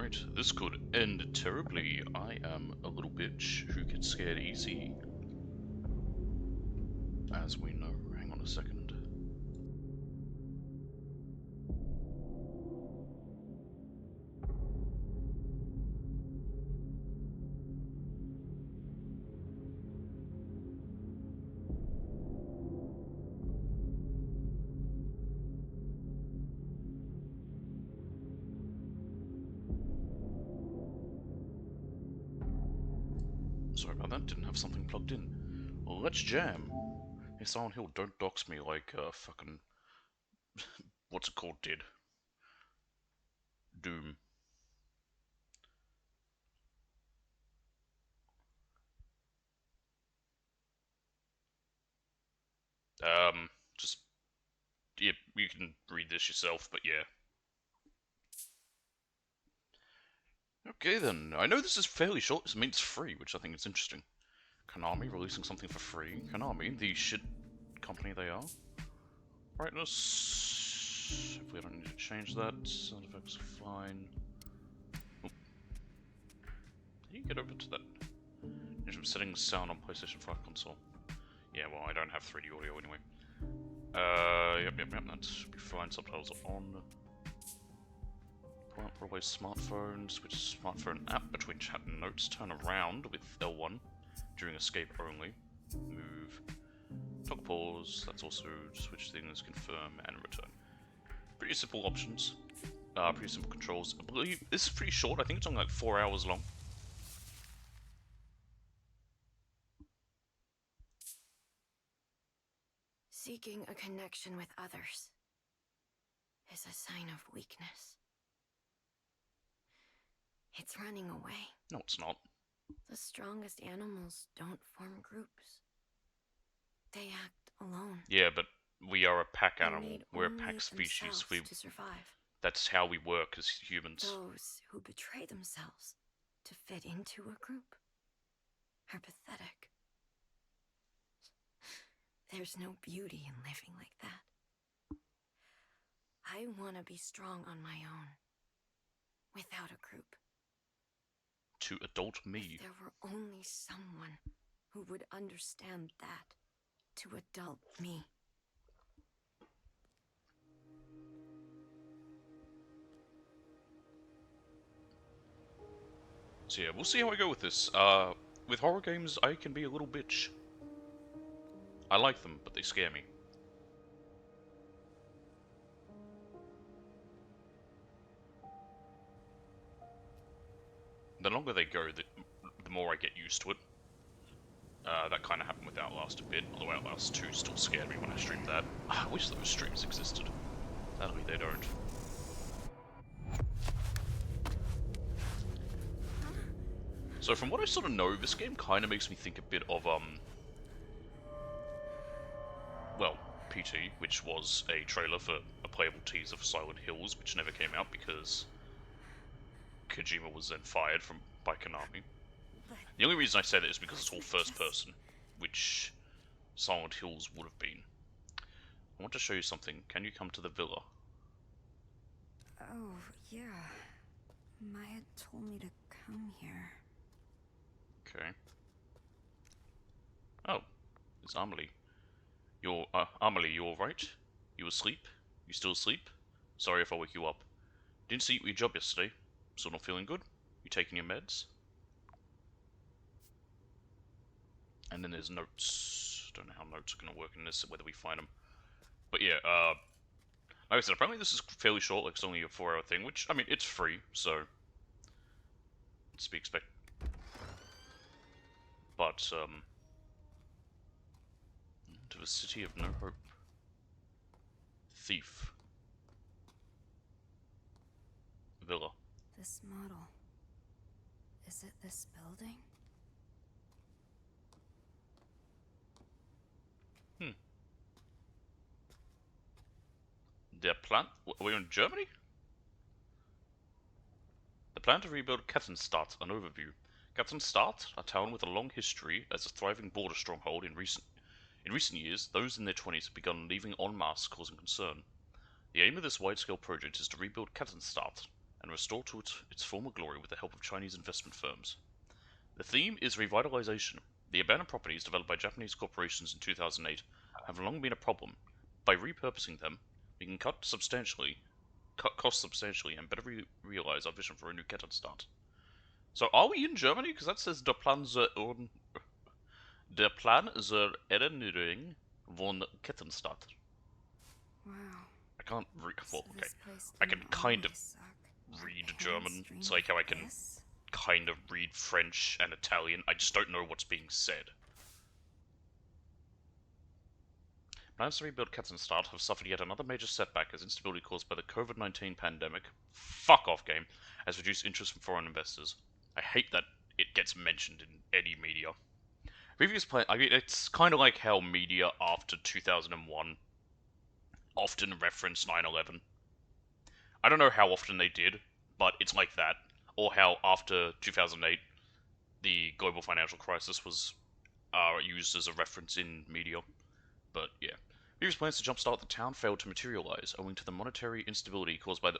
Right, this could end terribly. I am a little bitch who gets scared easy. As we know. Hang on a second. Sorry about that, didn't have something plugged in. Well, let's jam. Hey, Silent Hill, don't dox me like, fucking... what's it called did? Doom. Just... yeah, you can read this yourself, but yeah. Okay then, I know this is fairly short, this means free, which I think is interesting. Konami releasing something for free. Konami, the shit company they are. Brightness. Hopefully I don't need to change that. Sound effects are fine. Oh. How do you get over to that? From settings sound on PlayStation 5 console. Yeah, well, I don't have 3D audio anyway. Yep, that should be fine. Subtitles are on. Pull up Broadway's smartphone. Switch smartphone app between chat and notes. Turn around with L1 during escape only. Move. Talk pause. That's also switch things, confirm, and return. Pretty simple options. Pretty simple controls. I believe this is pretty short. I think it's only like 4 hours long. Seeking a connection with others is a sign of weakness. It's running away. No, it's not. The strongest animals don't form groups. They act alone. Yeah, but we are a pack They animal. need We're a only pack species. themselves to survive. That's how we work as humans. Those who betray themselves to fit into a group are pathetic. There's no beauty in living like that. I want to be strong on my own, without a group. To adult me. If there were only someone who would understand that, to adult me. So yeah, we'll see how I go with this. With horror games, I can be a little bitch. I like them, but they scare me. The longer they go, the more I get used to it. That kind of happened with Outlast a bit, although Outlast 2 still scared me when I streamed that. I wish those streams existed. Sadly, they don't. So from what I sort of know, this game kind of makes me think a bit of, well, PT, which was a trailer for a playable teaser for Silent Hills, which never came out because Kojima was then fired by Konami. The only reason I say that is because it's all first person, which Silent Hills would have been. I want to show you something. Can you come to the villa? Oh, yeah. Maya told me to come here. Okay. Oh, it's Amelie. Amelie, you alright? You asleep? You still asleep? Sorry if I wake you up. Didn't see you at your job yesterday. Still not feeling good? You taking your meds? And then there's notes. Don't know how notes are going to work in this, whether we find them. But yeah, like I said, apparently this is fairly short, like it's only a 4-hour thing, which, I mean, it's free, so it's to be expected. But, to the city of no hope. Thief. Villa. This model. Is it this building? Der Plan... Are we in Germany? The plan to rebuild Kettenstadt, an overview. Kettenstadt, a town with a long history as a thriving border stronghold in recent years, those in their 20s have begun leaving en masse, causing concern. The aim of this wide-scale project is to rebuild Kettenstadt, and restored to its former glory with the help of Chinese investment firms. The theme is revitalization. The abandoned properties developed by Japanese corporations in 2008 have long been a problem. By repurposing them, we can cut costs substantially, and better realize our vision for a new Kettenstadt. So, are we in Germany? Because that says Der Plan zur Erinnerung von Kettenstadt. Wow. I can't read. Well, So okay. this place I can didn't kind of always suck. read Parents German. dreamed It's like how I can of this? kind of read French and Italian. I just don't know what's being said. Plans to rebuild Kettenstadt have suffered yet another major setback as instability caused by the COVID-19 pandemic, fuck off game, has reduced interest from foreign investors. I hate that it gets mentioned in any media. Previous plan, I mean, it's kind of like how media after 2001 often reference 9/11. I don't know how often they did, but it's like that. Or how after 2008, the global financial crisis was used as a reference in media. But yeah. Previous plans to jumpstart the town failed to materialize, owing to the monetary instability caused by the...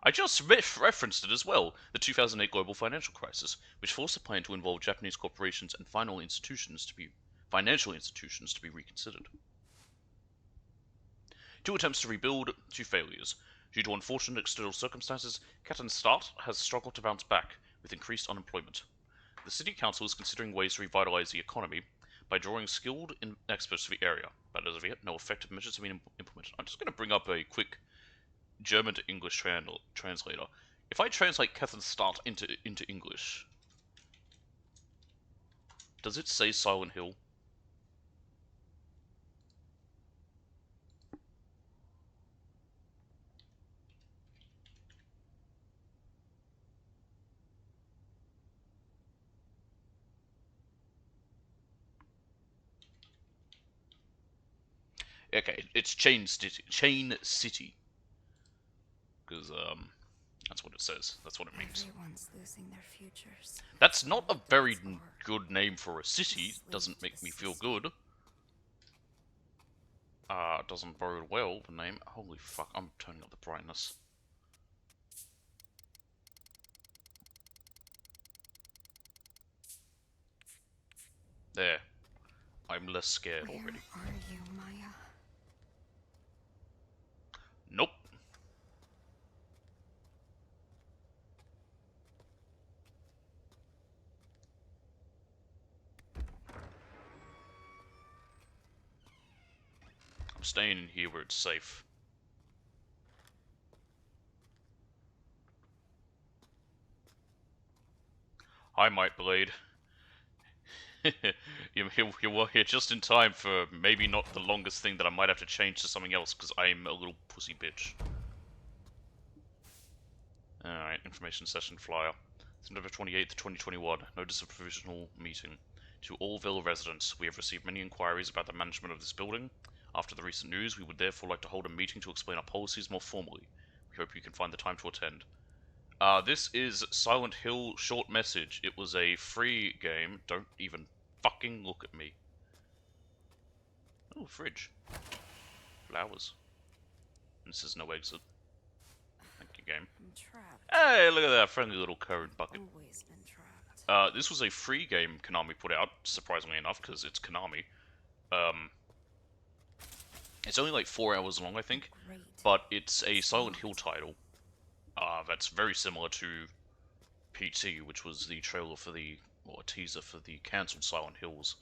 I just referenced it as well, the 2008 global financial crisis, which forced the plan to involve Japanese corporations and financial institutions to be reconsidered. 2 attempts to rebuild, 2 failures. Due to unfortunate external circumstances, Kettenstadt has struggled to bounce back, with increased unemployment. The city council is considering ways to revitalize the economy by drawing skilled experts to the area, but as of yet, no effective measures have been implemented. I'm just going to bring up a quick German to English translator. If I translate Kettenstadt into English, does it say Silent Hill? Okay, it's Chain City. Because, that's what it says. That's what it means. Everyone's losing their futures. That's not a very good name for a city. Doesn't make me feel good. Doesn't bode well, the name. Holy fuck, I'm turning up the brightness. There. I'm less scared Where already. are you, Maya? Nope. I'm staying in here where it's safe. Hi, Might Blade. You're here just in time for maybe not the longest thing that I might have to change to something else because I'm a little pussy bitch. Alright, information session flyer. September 28th, 2021. Notice of provisional meeting. To all Villa residents, we have received many inquiries about the management of this building. After the recent news, we would therefore like to hold a meeting to explain our policies more formally. We hope you can find the time to attend. This is Silent Hill short message. It was a free game. Don't even fucking look at me. Oh, fridge. Flowers. And this is no exit. Thank you, game. I'm trapped. Hey, look at that friendly little current bucket. Always been trapped. This was a free game Konami put out, surprisingly enough, because it's Konami. It's only like 4 hours long, I think, Great. but it's a Silent Hill title. That's very similar to PT, which was the trailer for the, or a teaser for the cancelled Silent Hills.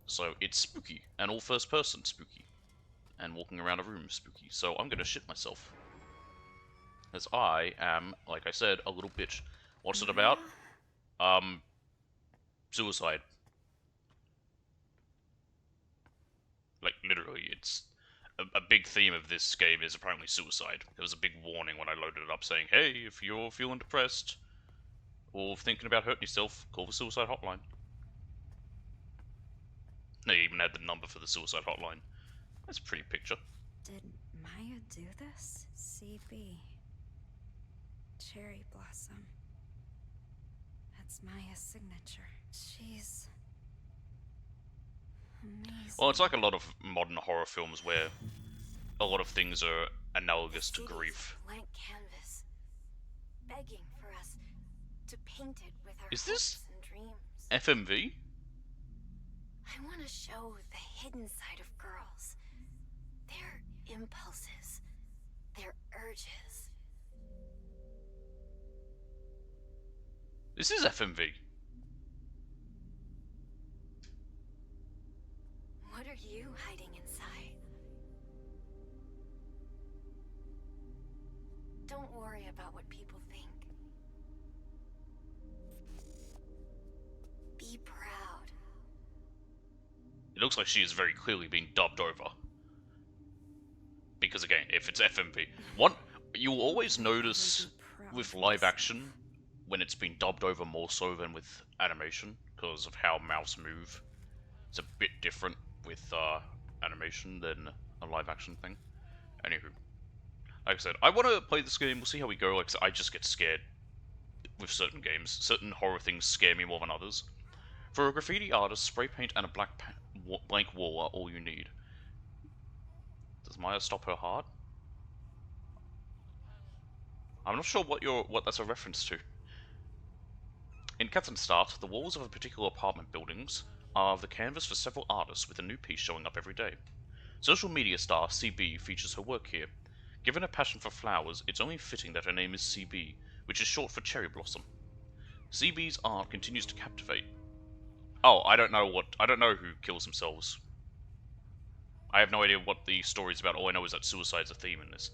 So it's spooky, and all first person spooky, and walking around a room spooky. So I'm gonna shit myself. As I am, like I said, a little bitch. What's it about? Suicide. Like, literally, it's... A big theme of this game is apparently suicide. There was a big warning when I loaded it up saying, hey, if you're feeling depressed, or thinking about hurting yourself, call the suicide hotline. They even had the number for the suicide hotline. That's a pretty picture. Did Maya do this? CB. Cherry blossom. That's Maya's signature. She's amazing. Well, it's like a lot of modern horror films where a lot of things are analogous to grief. Blank canvas, begging for us to paint it with our Is this hopes and dreams. FMV? I want to show the hidden side of girls. Their impulses. Their urges. This is FMV. What are you hiding inside? Don't worry about what people think. Be proud. It looks like she is very clearly being dubbed over. Because again, if it's FMV, you'll always notice with live action when it's been dubbed over more so than with animation because of how mouths move. It's a bit different with animation than a live action thing. Anywho, like I said, I want to play this game. We'll see how we go. Like I said, I just get scared with certain games. Certain horror things scare me more than others. For a graffiti artist, spray paint and a blank wall are all you need. Does Maya stop her heart? I'm not sure what that's a reference to. In Katzenstadt, the walls of a particular apartment buildings are the canvas for several artists with a new piece showing up every day. Social media star CB features her work here. Given her passion for flowers, it's only fitting that her name is CB, which is short for cherry blossom. CB's art continues to captivate. Oh, I don't know who kills themselves. I have no idea what the story's about. All I know is that suicide's a theme in this.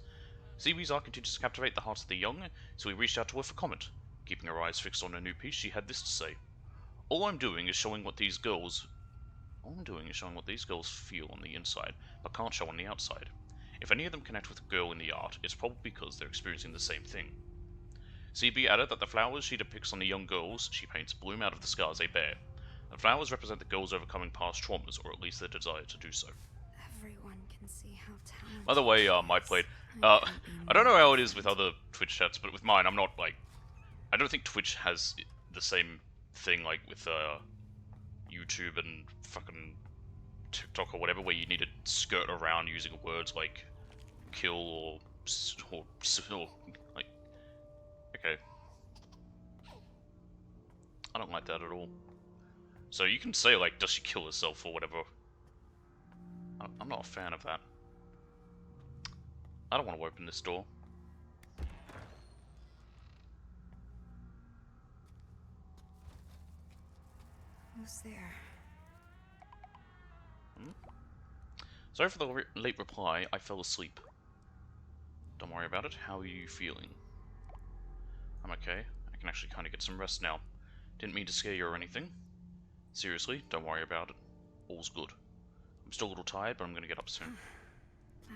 CB's art continues to captivate the hearts of the young, so we reached out to her for comment. Keeping her eyes fixed on her new piece, she had this to say. All I'm doing is showing what these girls feel on the inside, but can't show on the outside. If any of them connect with a girl in the art, it's probably because they're experiencing the same thing. CB added that the flowers she depicts on the young girls she paints bloom out of the scars they bear. The flowers represent the girls overcoming past traumas, or at least their desire to do so. Everyone can see how talented. By the way, I played. I don't know how it is with other Twitch chats, but with mine, I'm not like. I don't think Twitch has the same thing like with YouTube and fucking TikTok or whatever, where you need to skirt around using words like kill or like. Okay. I don't like that at all. So you can say like, does she kill herself or whatever. I'm not a fan of that. I don't want to open this door. Who's there? Sorry for the late reply. I fell asleep. Don't worry about it. How are you feeling? I'm okay. I can actually kind of get some rest now. Didn't mean to scare you or anything. Seriously, don't worry about it. All's good. I'm still a little tired, but I'm gonna get up soon.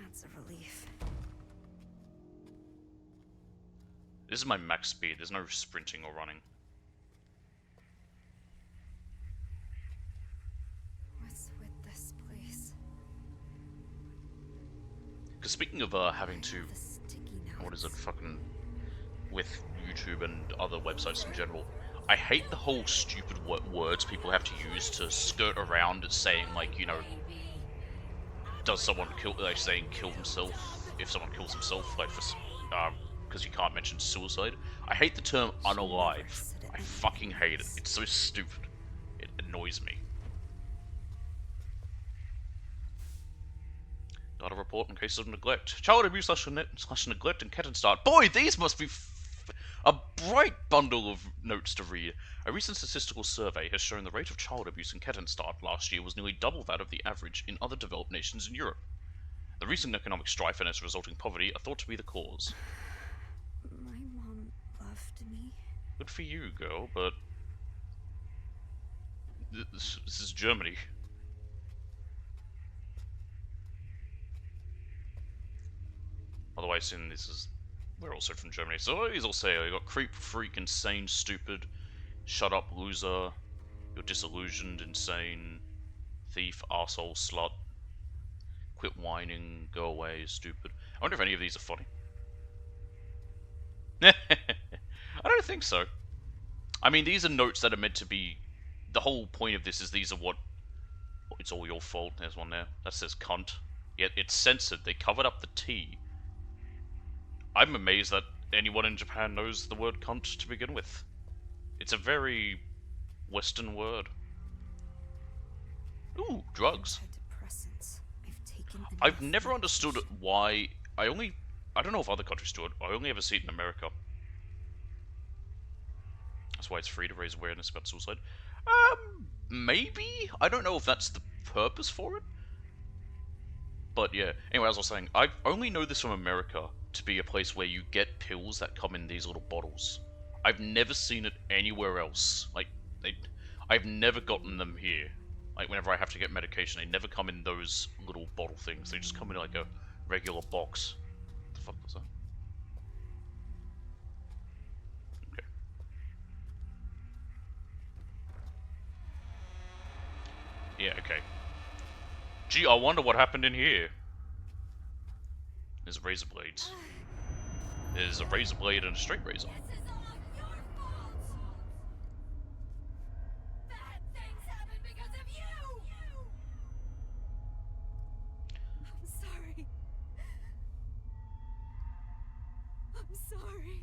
That's a relief. This is my max speed. There's no sprinting or running. What's with this place? Because speaking of having to... What is it? Fucking... With YouTube and other websites in general. I hate the whole stupid words people have to use to skirt around saying, like, you know... Does someone kill... Like, saying kill himself if someone kills himself, like, for... because you can't mention suicide. I hate the term unalive. I fucking hate it. It's so stupid. It annoys me. Got a report in case of neglect. Child abuse slash neglect in Katzenstadt. Boy, these must be a bright bundle of notes to read. A recent statistical survey has shown the rate of child abuse in Katzenstadt last year was nearly double that of the average in other developed nations in Europe. The recent economic strife and its resulting poverty are thought to be the cause. My mom loved me. Good for you, girl, but... This is Germany. Otherwise, we're also from Germany. So these all say, you got creep, freak, insane, stupid, shut up, loser, you're disillusioned, insane, thief, arsehole, slut, quit whining, go away, stupid. I wonder if any of these are funny. I don't think so. I mean, these are notes that are meant to be... The whole point of this is these are what... It's all your fault. There's one there. That says cunt. Yet it's censored. They covered up the T. I'm amazed that anyone in Japan knows the word cunt to begin with. It's a very Western word. Ooh, drugs. Antidepressants. I've taken I've enough never understood medication. why. I don't know if other countries do it. I only ever see it in America. That's why it's free to raise awareness about suicide. Maybe? I don't know if that's the purpose for it. But yeah, anyway, as I was saying, I only know this from America to be a place where you get pills that come in these little bottles. I've never seen it anywhere else. Like, I've never gotten them here. Like, whenever I have to get medication, they never come in those little bottle things. They just come in like a regular box. What the fuck was that? Okay. Yeah, okay. Gee, I wonder what happened in here. There's razor blades. There's a razor blade and a straight razor. This is all your fault! Bad things happen because of you! I'm sorry. I'm sorry.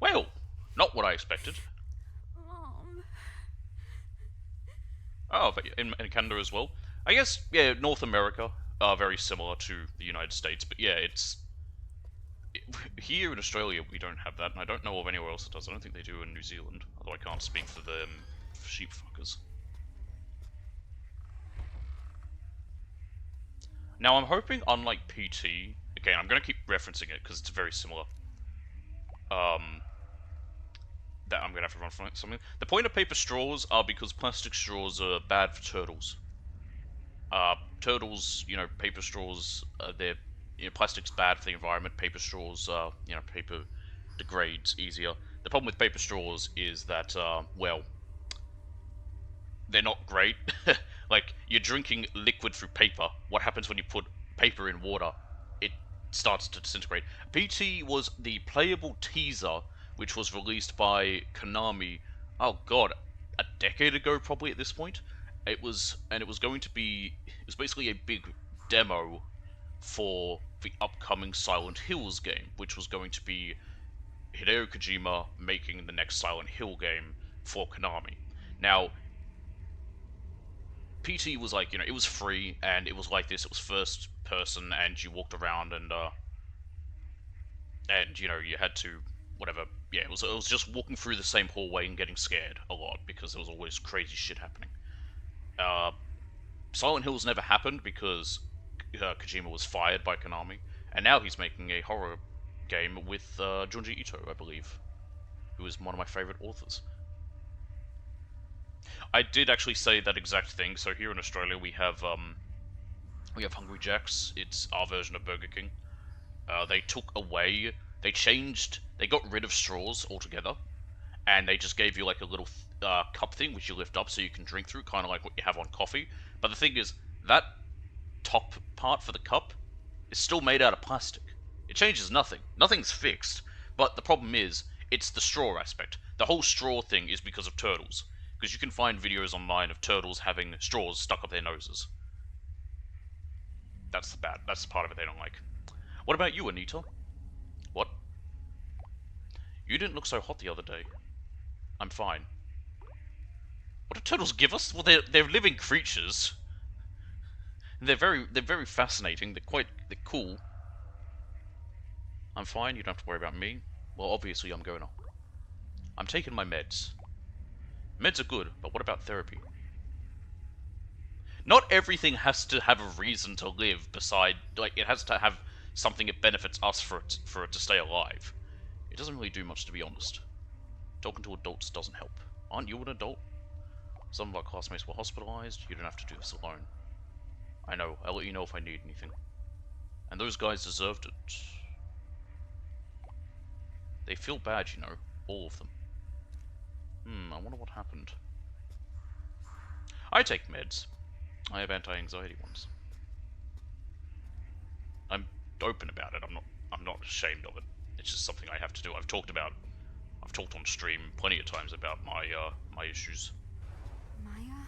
Well, not what I expected. Mom. Oh, but in Canada as well. I guess, yeah, North America are very similar to the United States, but yeah, here in Australia we don't have that, and I don't know of anywhere else that does. I don't think they do in New Zealand, although I can't speak for them sheep fuckers. Now I'm hoping, unlike PT, again, I'm going to keep referencing it because it's very similar. That I'm going to have to run from something. The point of paper straws are because plastic straws are bad for turtles. Turtles, you know, paper straws, they're, you know, plastic's bad for the environment. Paper straws, you know, paper degrades easier. The problem with paper straws is that, well, they're not great. Like, you're drinking liquid through paper. What happens when you put paper in water? It starts to disintegrate. PT was the playable teaser, which was released by Konami, oh god, a decade ago probably at this point. It was basically a big demo for the upcoming Silent Hills game, which was going to be Hideo Kojima making the next Silent Hill game for Konami. Now, PT was like, you know, it was free, and it was like this, it was first person, and you walked around, and you know, you had to, whatever, yeah, it was just walking through the same hallway and getting scared a lot, because there was always crazy shit happening. Silent Hills never happened, because Kojima was fired by Konami, and now he's making a horror game with Junji Ito, I believe, who is one of my favorite authors. I did actually say that exact thing. So here in Australia we have Hungry Jack's. It's our version of Burger King. They got rid of straws altogether, and they just gave you like a little cup thing which you lift up so you can drink through, kind of like what you have on coffee. But the thing is, that top part for the cup is still made out of plastic. It changes nothing. Nothing's fixed. But the problem is, it's the straw aspect. The whole straw thing is because of turtles. Because you can find videos online of turtles having straws stuck up their noses. That's the part of it they don't like. What about you, Anita? What? You didn't look so hot the other day. I'm fine. What do turtles give us? Well, they're living creatures. They're very fascinating. They're cool. I'm fine. You don't have to worry about me. Well, obviously I'm going on. I'm taking my meds. Meds are good, but what about therapy? Not everything has to have a reason to live beside, like, it has to have something that benefits us for it to stay alive. It doesn't really do much, to be honest. Talking to adults doesn't help. Aren't you an adult? Some of our classmates were hospitalized. You don't have to do this alone. I know, I'll let you know if I need anything. And those guys deserved it. They feel bad, you know. All of them. I wonder what happened. I take meds. I have anti-anxiety ones. I'm open about it. I'm not ashamed of it. It's just something I have to do. I've talked on stream plenty of times about my my issues. Maya?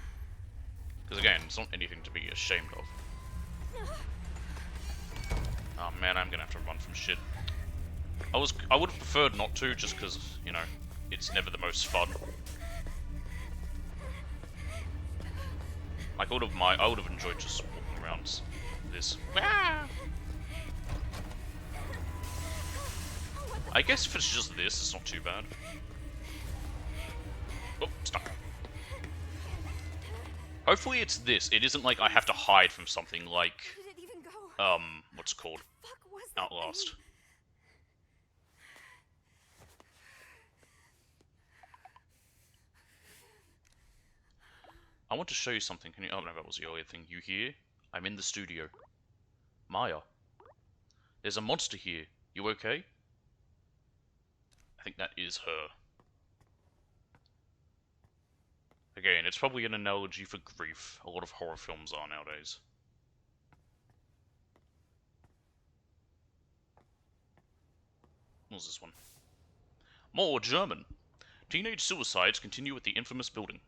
Because again, it's not anything to be ashamed of. Oh man, I'm gonna have to run from shit. I would have preferred not to, just because, you know, it's never the most fun. Like, I would have enjoyed just walking around this. I guess if it's just this, it's not too bad. Oh, stuck. Hopefully it's this. It isn't like I have to hide from something like, Where did it even go? what's it called? Fuck was that Outlast. thing? I want to show you something. Can you? Oh no, that was the earlier thing. You hear? I'm in the studio. Maya. There's a monster here. You okay? I think that is her. Again, it's probably an analogy for grief. A lot of horror films are nowadays. What's this one? More German. Teenage suicides continue at the infamous building.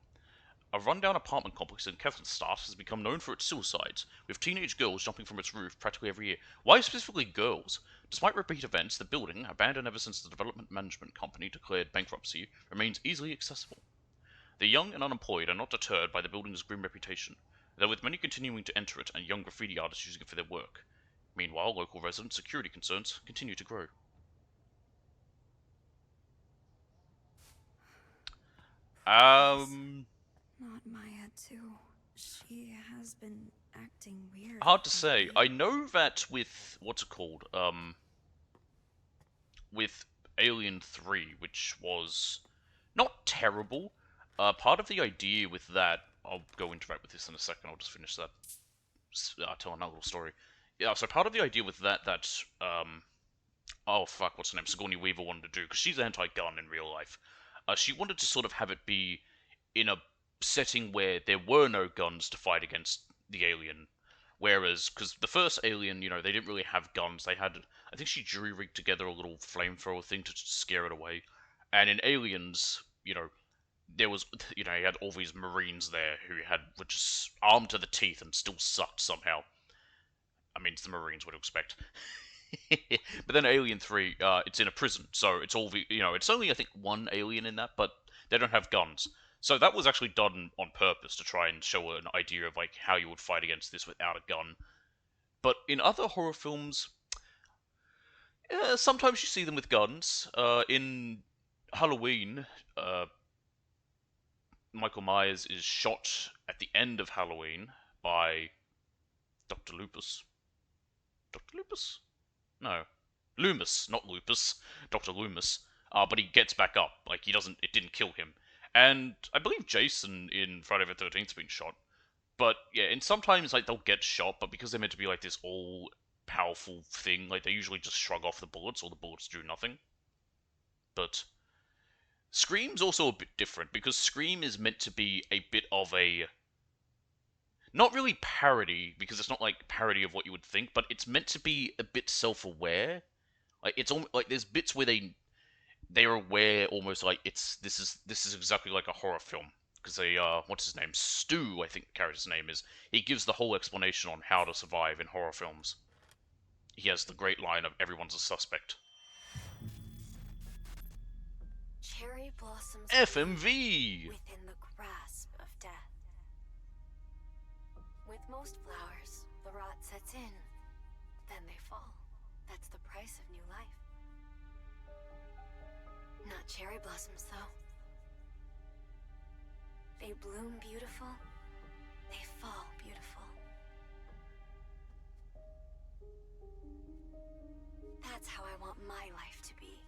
A rundown apartment complex in Kefenstadt has become known for its suicides, with teenage girls jumping from its roof practically every year. Why specifically girls? Despite repeat events, the building, abandoned ever since the development management company declared bankruptcy, remains easily accessible. The young and unemployed are not deterred by the building's grim reputation, though with many continuing to enter it and young graffiti artists using it for their work. Meanwhile, local resident security concerns continue to grow. Not Maya, too. She has been acting weird. Hard to say. lately. I know that with what's it called? With Alien 3, which was not terrible. Part of the idea with that, I'll go into that with this in a second. I'll just finish that. Tell another little story. Yeah. So part of the idea with that, oh fuck, what's her name? Sigourney Weaver wanted to do, because she's anti-gun in real life. She wanted to sort of have it be in a setting where there were no guns to fight against the alien. Whereas, because the first Alien, you know, they didn't really have guns. They had, I think she jury-rigged together a little flamethrower thing to scare it away. And in Aliens, you know, there was, you know, you had all these Marines there who were just armed to the teeth and still sucked somehow. I mean, it's the Marines, what do you expect? But then Alien 3, it's in a prison, so it's all the, you know, it's only, I think, one alien in that, but they don't have guns. So that was actually done on purpose to try and show an idea of, like, how you would fight against this without a gun. But in other horror films, sometimes you see them with guns. In Halloween, Michael Myers is shot at the end of Halloween by Dr. Lupus. Dr. Lupus? No. Loomis, not Lupus. Dr. Loomis. But he gets back up. Like, it didn't kill him. And I believe Jason in Friday the 13th has been shot. But, yeah, and sometimes, like, they'll get shot, but because they're meant to be, like, this all-powerful thing, like, they usually just shrug off the bullets, or the bullets do nothing. But Scream's also a bit different, because Scream is meant to be a bit of a... not really parody, because it's not like parody of what you would think, but it's meant to be a bit self-aware. Like, it's almost like there's bits where they're aware, almost like this is exactly like a horror film, because they what's his name, Stu, I think the character's name is. He gives the whole explanation on how to survive in horror films. He has the great line of "everyone's a suspect." Cherry blossoms FMV. within the grasp of death. With most flowers, the rot sets in, then they fall. That's the price of new life. Not cherry blossoms, though. They bloom beautiful, they fall beautiful. That's how I want my life to be.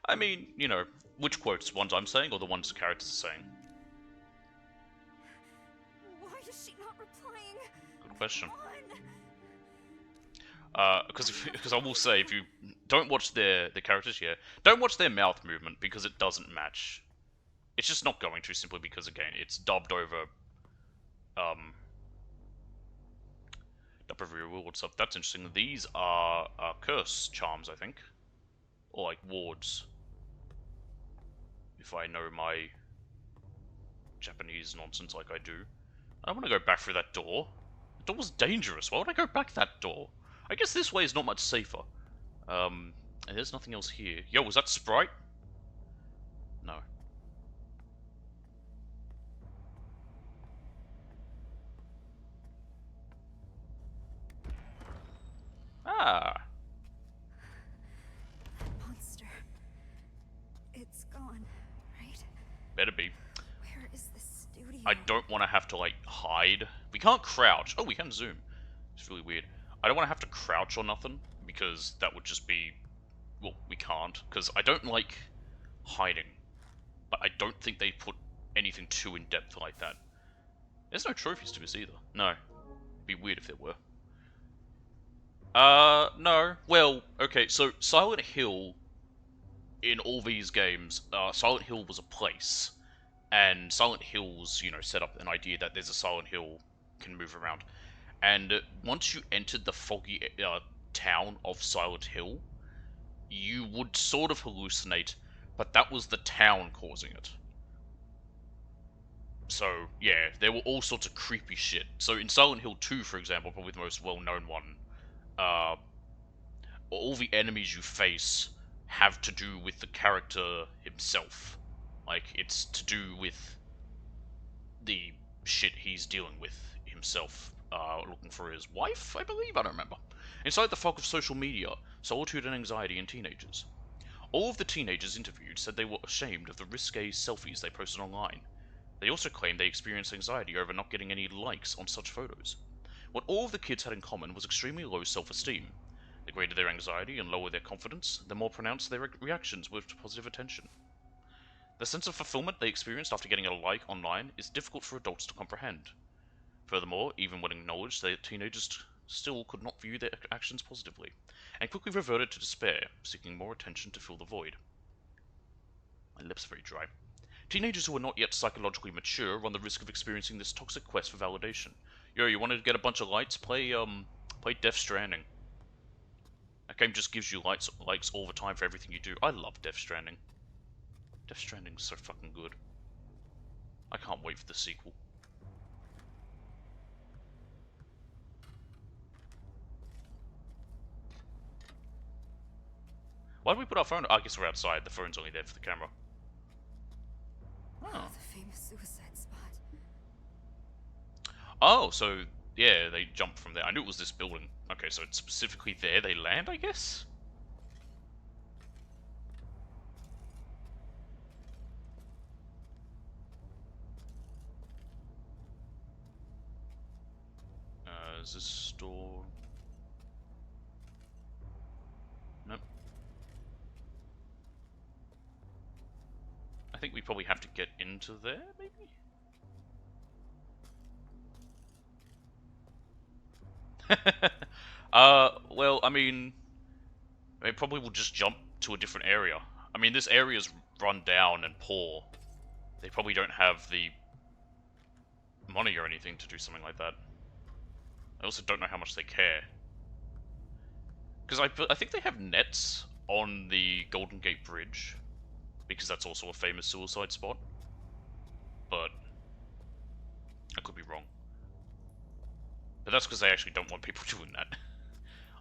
I mean, you know, which quotes? Ones I'm saying, or the ones the characters are saying? Why is she not replying? Good question. Come on. Because I will say, if you don't watch the characters here, don't watch their mouth movement, because it doesn't match. It's just not going to, simply because, again, it's dubbed over, dubbed over real world stuff. That's interesting. These are curse charms, I think. Or, like, wards. If I know my Japanese nonsense like I do. I want to go back through that door. The door was dangerous. Why would I go back that door? I guess this way is not much safer. And there's nothing else here. Yo, was that Sprite? No. Ah. That monster. It's gone, right? Better be. Where is the studio? I don't want to have to, like, hide. We can't crouch. Oh, we can zoom. It's really weird. I don't want to have to crouch or nothing, because that would just be... Well, we can't, because I don't like hiding. But I don't think they put anything too in-depth like that. There's no trophies to this either. No. It'd be weird if there were. No. Well, okay, so Silent Hill, in all these games, Silent Hill was a place. And Silent Hills, you know, set up an idea that there's a Silent Hill can move around. And once you entered the foggy town of Silent Hill, you would sort of hallucinate, but that was the town causing it. So, yeah, there were all sorts of creepy shit. So in Silent Hill 2, for example, probably the most well-known one, all the enemies you face have to do with the character himself. Like, it's to do with the shit he's dealing with himself, looking for his wife, I believe? I don't remember. Inside the fog of social media, solitude and anxiety in teenagers. All of the teenagers interviewed said they were ashamed of the risque selfies they posted online. They also claimed they experienced anxiety over not getting any likes on such photos. What all of the kids had in common was extremely low self-esteem. The greater their anxiety and lower their confidence, the more pronounced their reactions were to positive attention. The sense of fulfillment they experienced after getting a like online is difficult for adults to comprehend. Furthermore, even when acknowledged, the teenagers still could not view their actions positively, and quickly reverted to despair, seeking more attention to fill the void. My lips are very dry. Teenagers who are not yet psychologically mature run the risk of experiencing this toxic quest for validation. Yo, you wanted to get a bunch of likes? Play Death Stranding. That game just gives you likes all the time for everything you do. I love Death Stranding. Death Stranding's so fucking good. I can't wait for the sequel. Why did we put our phone? I guess we're outside. The phone's only there for the camera. Oh. The famous suicide spot. Oh, so yeah, they jumped from there. I knew it was this building. Okay, so it's specifically there they land, I guess? Is this store? Nope. I think we probably have to get into there, maybe? Well, I mean, they probably will just jump to a different area. I mean, this area's run down and poor. They probably don't have the money or anything to do something like that. I also don't know how much they care. Because I think they have nets on the Golden Gate Bridge, because that's also a famous suicide spot. But I could be wrong. But that's because they actually don't want people doing that.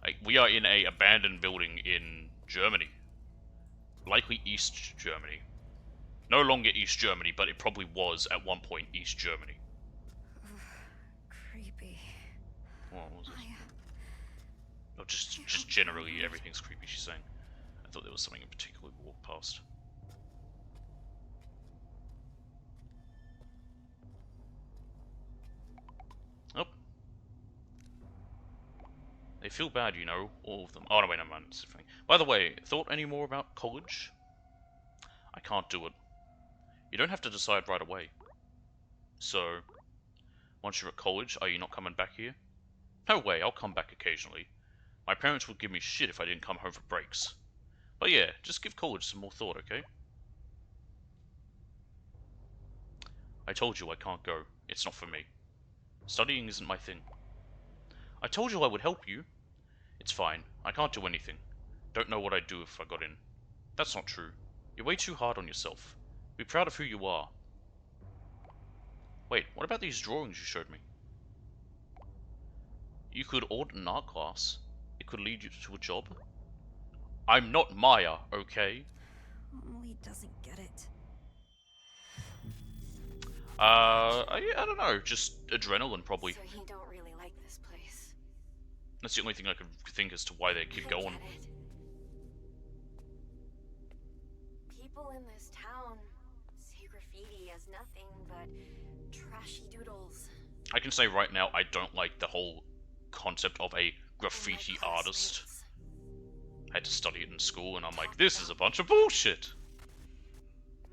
Like, we are in a abandoned building in Germany. Likely East Germany. No longer East Germany, but it probably was at one point East Germany. Creepy. What was it? Oh, just generally everything's creepy, she's saying. I thought there was something in particular we walked past. Oh. They feel bad, you know, all of them. Oh, no, wait, never mind. It's different. By the way, thought any more about college? I can't do it. You don't have to decide right away. So, once you're at college, are you not coming back here? No way, I'll come back occasionally. My parents would give me shit if I didn't come home for breaks. But yeah, just give college some more thought, okay? I told you I can't go. It's not for me. Studying isn't my thing. I told you I would help you. It's fine. I can't do anything. Don't know what I'd do if I got in. That's not true. You're way too hard on yourself. Be proud of who you are. Wait, what about these drawings you showed me? You could order an art class. It could lead you to a job. I'm not Maya, okay? Amelie doesn't get it. I don't know, just adrenaline probably. So you don't really like this place. That's the only thing I could think as to why they keep going. Get it. People in this town see graffiti as nothing but trashy doodles. I can say right now, I don't like the whole concept of a graffiti And my artist. classmates. I had to study it in school, and I'm like, this is a bunch of bullshit.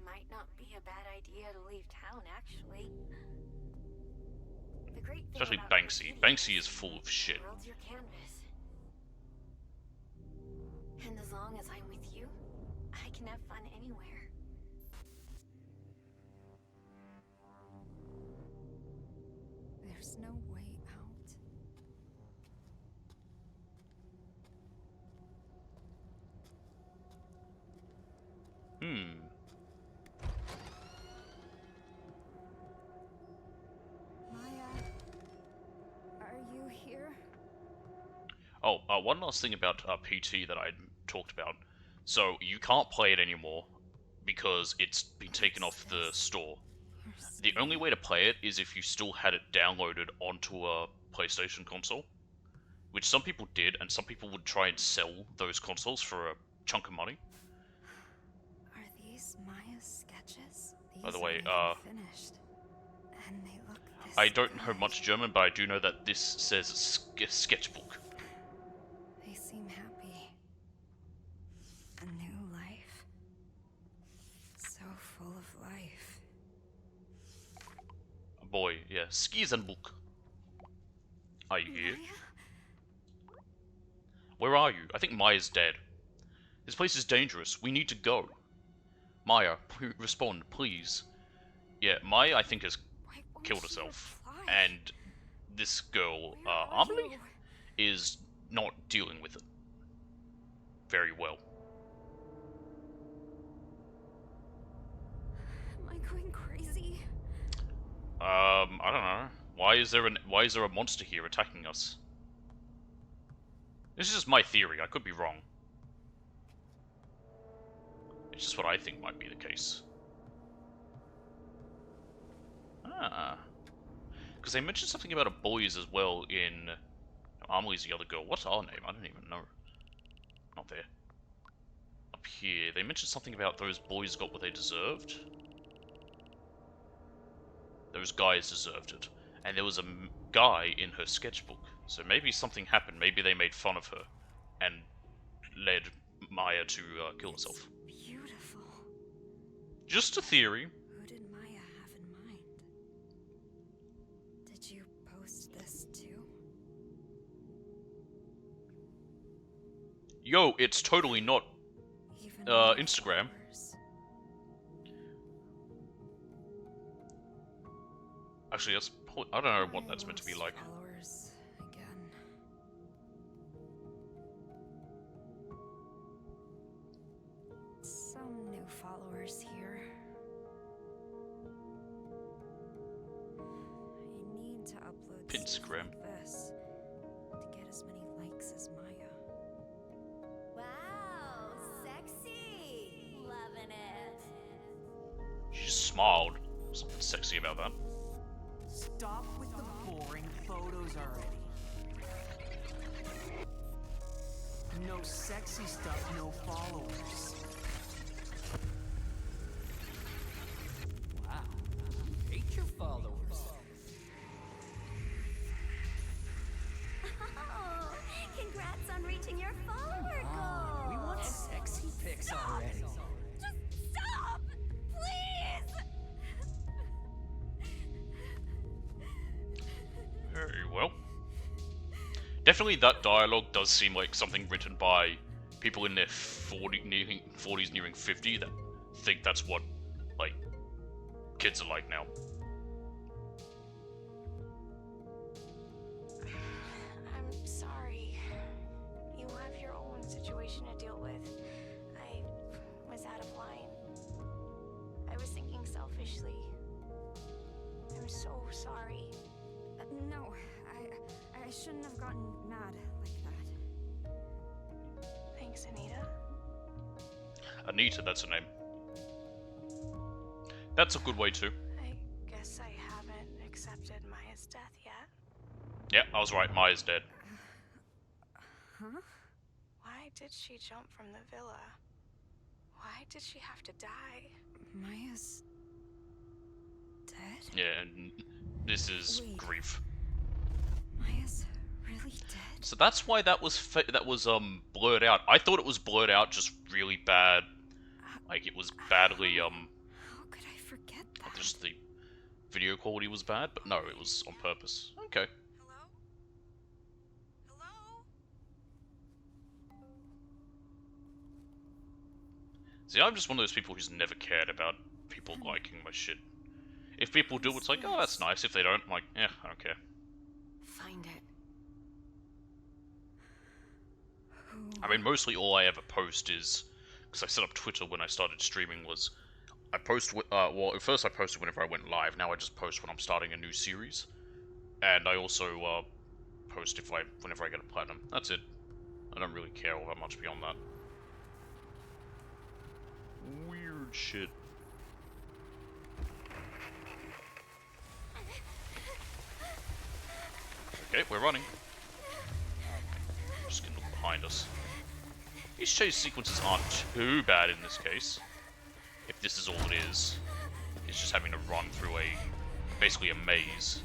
Might not be a bad idea to leave town, actually. The great thing Especially about Banksy. graffiti Banksy is full of shit. The world's your canvas. And as long as I'm with you, I can have fun anywhere. There's no way out. Maya, are you here? Oh, one last thing about PT that I talked about. So, you can't play it anymore because it's been taken off the store. The only way to play it is if you still had it downloaded onto a PlayStation console, which some people did, and some people would try and sell those consoles for a chunk of money. Are these Maya's sketches? By the These way, aren't even finished. And they look this I don't know good. much German, but I do know that this says sketchbook. They seem happy. A new life. So full of life. Boy, yeah, skis and book. Are you here? Maya? Where are you? I think Maya's dead. This place is dangerous. We need to go. Maya, respond, please. Yeah, Maya, I think, has Why won't killed you herself. reply? And this girl, Where are Amelie, you? is not dealing with it very well. Am I going crazy? I don't know. Why is there a monster here attacking us? This is just my theory. I could be wrong. It's just what I think might be the case. Ah. Because they mentioned something about a boys as well in... Amelie's the other girl. What's our name? I don't even know. Not there. Up here. They mentioned something about those boys got what they deserved. Those guys deserved it. And there was a guy in her sketchbook. So maybe something happened. Maybe they made fun of her. And led Maya to kill herself. Beautiful. Just a theory. Who did Maya have in mind? Did you post this too? Yo, it's totally not Even Instagram. flowers? Actually, that's I don't know what that's meant to be lost like. Followers again. Some new followers here. I need to upload stuff Instagram. like this to get as many likes as Maya. Wow, sexy! Loving it. She just smiled. Something sexy about that. Stop with the boring photos already. No sexy stuff, no followers. Wow, you hate your followers. Oh, congrats on reaching your follower Oh, we goal! want sexy pics already. Just stop! Please! Very well. Definitely that dialogue does seem like something written by people in their 40s nearing 50 that think that's what, like, kids are like now. I'm sorry. You have your own situation to deal with. I was out of line. I was thinking selfishly. I'm so sorry. No, I shouldn't have gotten mad like that. Thanks, Anita. Anita, that's her name. That's a good way too. I guess I haven't accepted Maya's death yet. Yeah, I was right. Maya's dead. Huh? Why did she jump from the villa? Why did she have to die? Maya's dead? Yeah, and this is Wait. grief. Maya's really dead? So that's why that was blurred out. I thought it was blurred out just really bad. Like it was badly How could I forget that? just the video quality was bad, but no, it was on purpose. Okay. Hello? Hello? See, I'm just one of those people who's never cared about people liking my shit. If people do, it's like, oh, that's nice. If they don't, I'm like, eh, I don't care. Find it. I mean, mostly all I ever post is, because I set up Twitter when I started streaming, was I post, well, at first I posted whenever I went live, now I just post when I'm starting a new series. And I also, post whenever I get a platinum. That's it. I don't really care all that much beyond that. Weird shit. Okay, we're running. Just gonna look behind us. These chase sequences aren't too bad in this case. If this is all it is. It's just having to run through basically a maze.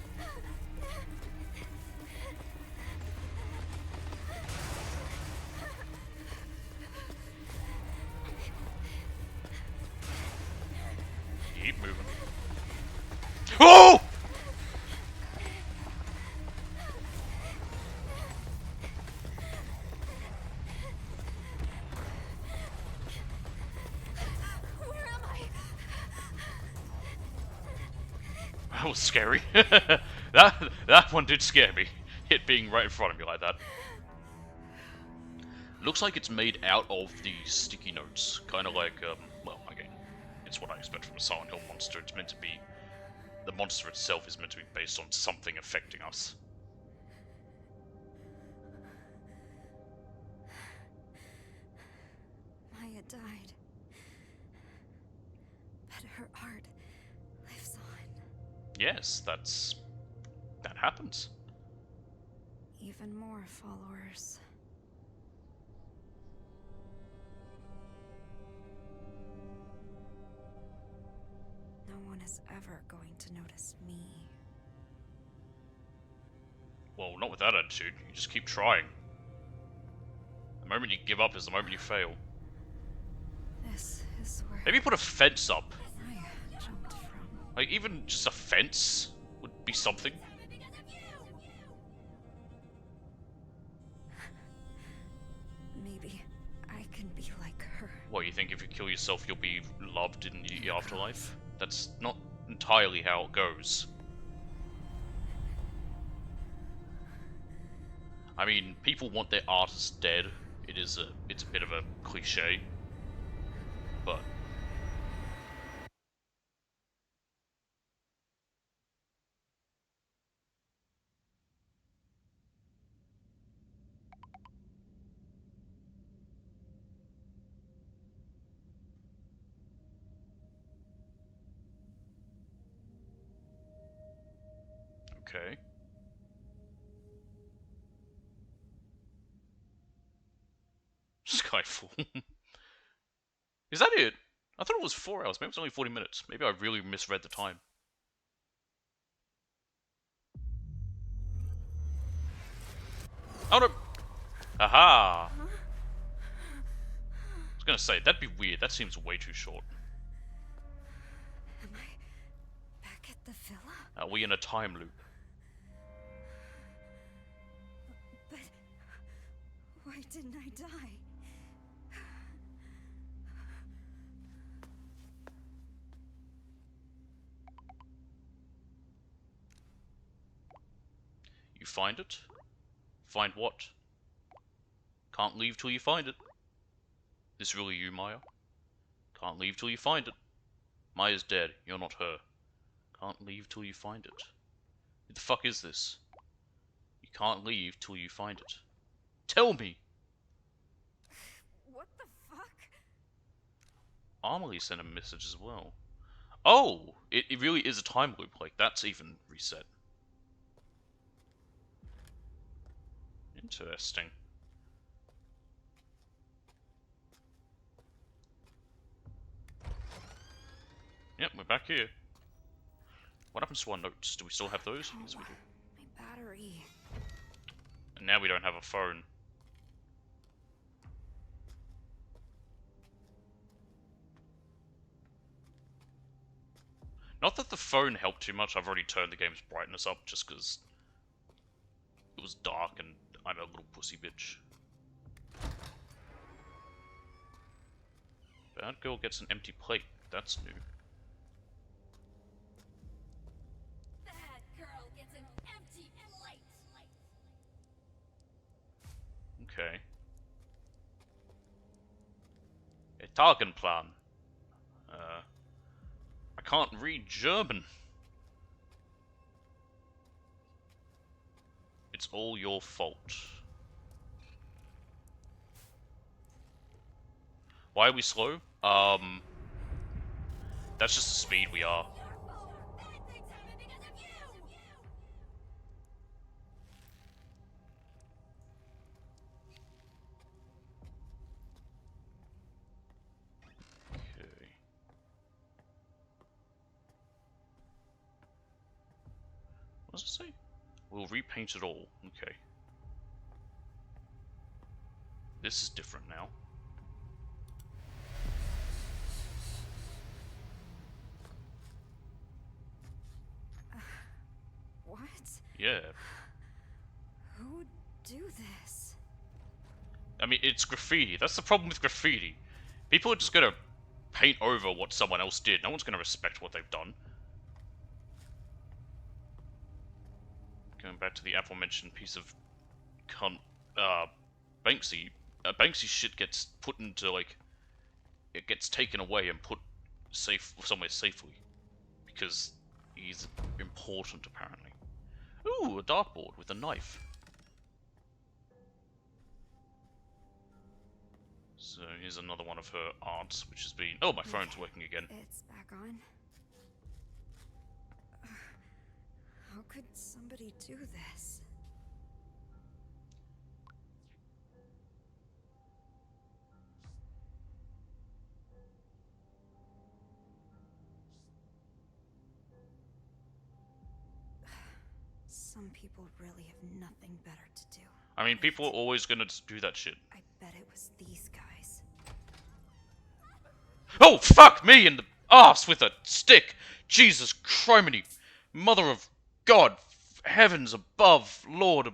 Keep moving. Oh! That was scary. that one did scare me. It being right in front of me like that. Looks like it's made out of the sticky notes. Kind of like, well, again, it's what I expect from a Silent Hill monster. It's meant to be... The monster itself is meant to be based on something affecting us. Maya died. But her art lives on. Yes, that happens. Even more followers. No one is ever going to notice me. Well, not with that attitude. You just keep trying. The moment you give up is the moment you fail. This is where Maybe put a fence up. Maya jumped from. Like, even just a fence would be something. Maybe I can be like her. What, you think if you kill yourself you'll be loved in the afterlife? That's not entirely how it goes. I mean, people want their artists dead. It's a bit of a cliche. But... Okay. Skyfall. Is that it? I thought it was 4 hours. Maybe it was only 40 minutes. Maybe I really misread the time. Oh no! Aha! I was gonna say, that'd be weird. That seems way too short. Am I back at the villa? Are we in a time loop? But why didn't I die? You find it? Find what? Can't leave till you find it. This really you, Maya? Can't leave till you find it. Maya's dead. You're not her. Can't leave till you find it. What the fuck is this? You can't leave till you find it. Tell me! What the fuck? Amelie sent a message as well. Oh! It really is a time loop, like, that's even reset. Interesting. Yep, we're back here. What happens to our notes? Do we still have those? Yes, we do. My battery. And now we don't have a phone. Not that the phone helped too much, I've already turned the game's brightness up just because it was dark and I'm a little pussy bitch. Bad girl gets an empty plate. That's new. That girl gets an empty plate. Okay. A Tagenplan. I can't read German. It's all your fault. Why are we slow? That's just the speed we are. Okay. What does it say? We'll repaint it all. Okay. This is different now. What? Yeah. Who would do this? I mean, it's graffiti. That's the problem with graffiti. People are just gonna paint over what someone else did. No one's gonna respect what they've done. Going back to the aforementioned piece of cunt, Banksy. Banksy's shit gets put into, like, it gets taken away and put somewhere safely. Because he's important, apparently. Ooh, a dartboard with a knife. So here's another one of her arts, which has been... Oh, my phone's working again. It's back on. How could somebody do this? Some people really have nothing better to do. I mean, people are always gonna do that shit. I bet it was these guys. Oh, fuck me in the ass with a stick! Jesus criminy! Mother of God! Heavens above, Lord...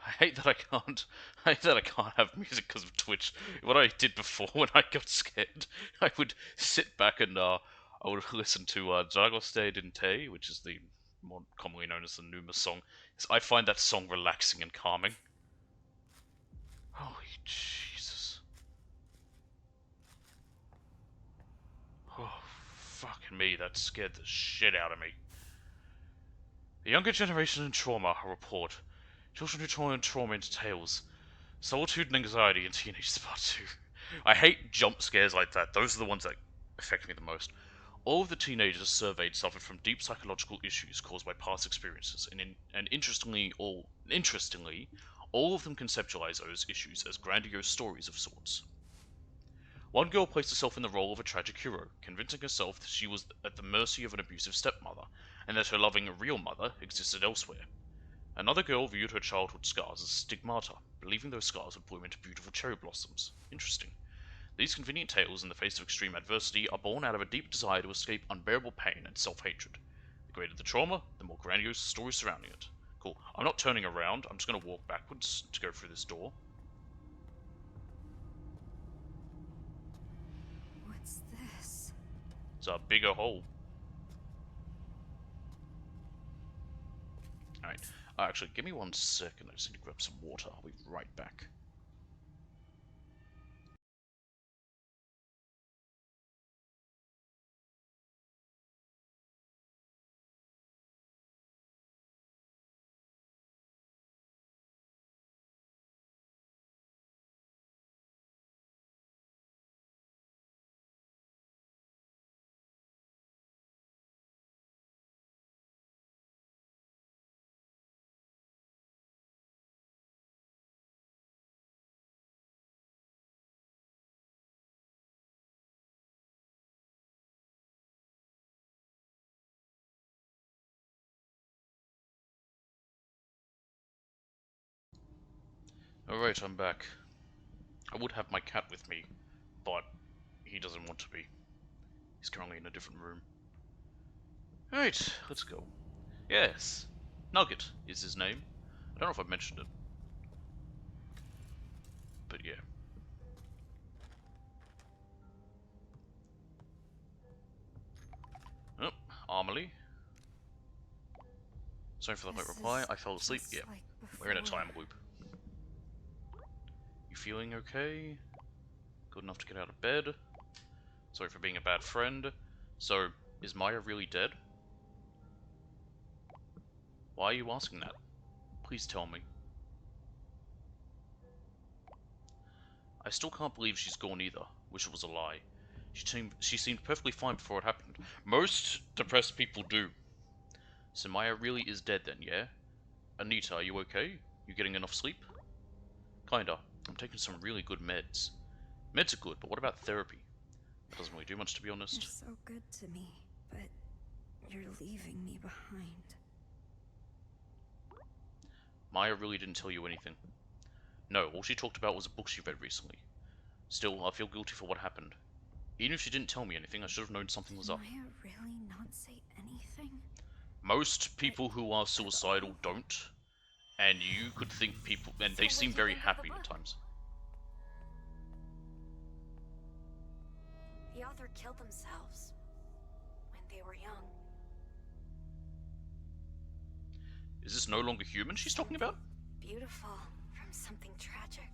I hate that I hate that I can't have music because of Twitch. What I did before when I got scared, I would sit back and I would listen to Dragoste Dinte, which is the more commonly known as the Numa song. I find that song relaxing and calming. Holy Jesus. Oh, fucking me, that scared the shit out of me. The younger generation in trauma report. Children who toil in trauma into tales. Solitude and anxiety in teenagers part 2. I hate jump scares like that. Those are the ones that affect me the most. All of the teenagers surveyed suffered from deep psychological issues caused by past experiences, and interestingly, all of them conceptualize those issues as grandiose stories of sorts. One girl placed herself in the role of a tragic hero, convincing herself that she was at the mercy of an abusive stepmother, and that her loving real mother existed elsewhere. Another girl viewed her childhood scars as stigmata, believing those scars would bloom into beautiful cherry blossoms. Interesting. These convenient tales in the face of extreme adversity are born out of a deep desire to escape unbearable pain and self-hatred. The greater the trauma, the more grandiose the story surrounding it. Cool. I'm not turning around, I'm just going to walk backwards to go through this door. It's a bigger hole. Alright. Actually, give me 1 second. I just need to grab some water. I'll be right back. Alright, I'm back. I would have my cat with me, but he doesn't want to be. He's currently in a different room. Alright, let's go. Yes, Nugget is his name. I don't know if I've mentioned it. But yeah. Oh, Amelie. Sorry for the late reply. I fell asleep. Yeah, we're in a time loop. You feeling okay? Good enough to get out of bed? Sorry for being a bad friend. So, is Maya really dead? Why are you asking that? Please tell me. I still can't believe she's gone either. Wish it was a lie. She seemed perfectly fine before it happened. Most depressed people do. So Maya really is dead then, yeah? Anita, are you okay? You getting enough sleep? Kinda. I'm taking some really good meds. Meds are good, but what about therapy? That doesn't really do much, to be honest. You're so good to me, but you're leaving me behind. Maya really didn't tell you anything. No, all she talked about was a book she read recently. Still, I feel guilty for what happened. Even if she didn't tell me anything, I should have known something was up. Did Maya really not say anything? Most people who are suicidal don't. And you could think people... And they seem very happy at times. The author killed themselves when they were young. Is this no longer human she's talking about? Beautiful from something tragic.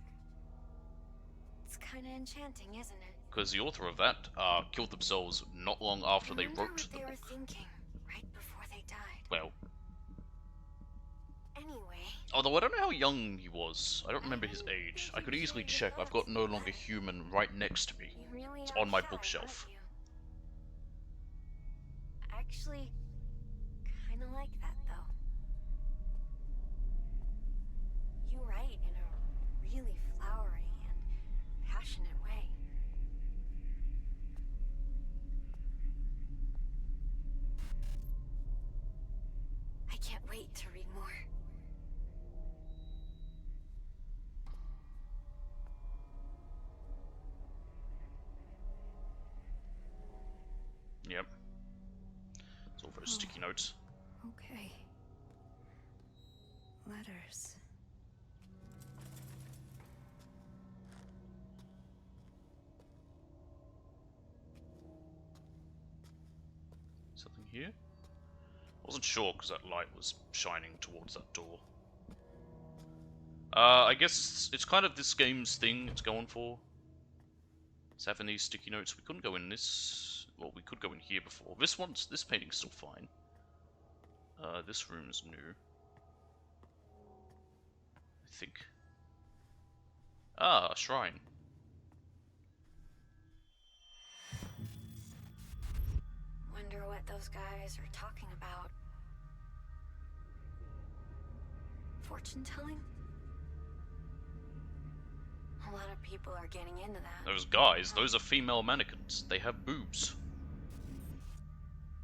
It's kinda enchanting, isn't it? Because the author of that killed themselves not long after they wrote what the they were book. thinking right before they died. Well, Anyway, although I don't know how young he was. I don't remember his age. I could easily check. I've got No Longer Human right next to me. you really It's are on my shy, bookshelf. aren't you? Actually, kinda like that though. You write in a really flowery and passionate way. I can't wait to read more. Yep. It's all those sticky notes. Okay. Letters. Something here? Wasn't sure because that light was shining towards that door. I guess it's kind of this game's thing it's going for. It's having these sticky notes. We couldn't go in this... Well, we could go in here before. This painting's still fine. This room's new. I think. Ah, a shrine. Wonder what those guys are talking about. Fortune telling? A lot of people are getting into that. Those guys, those are female mannequins. They have boobs.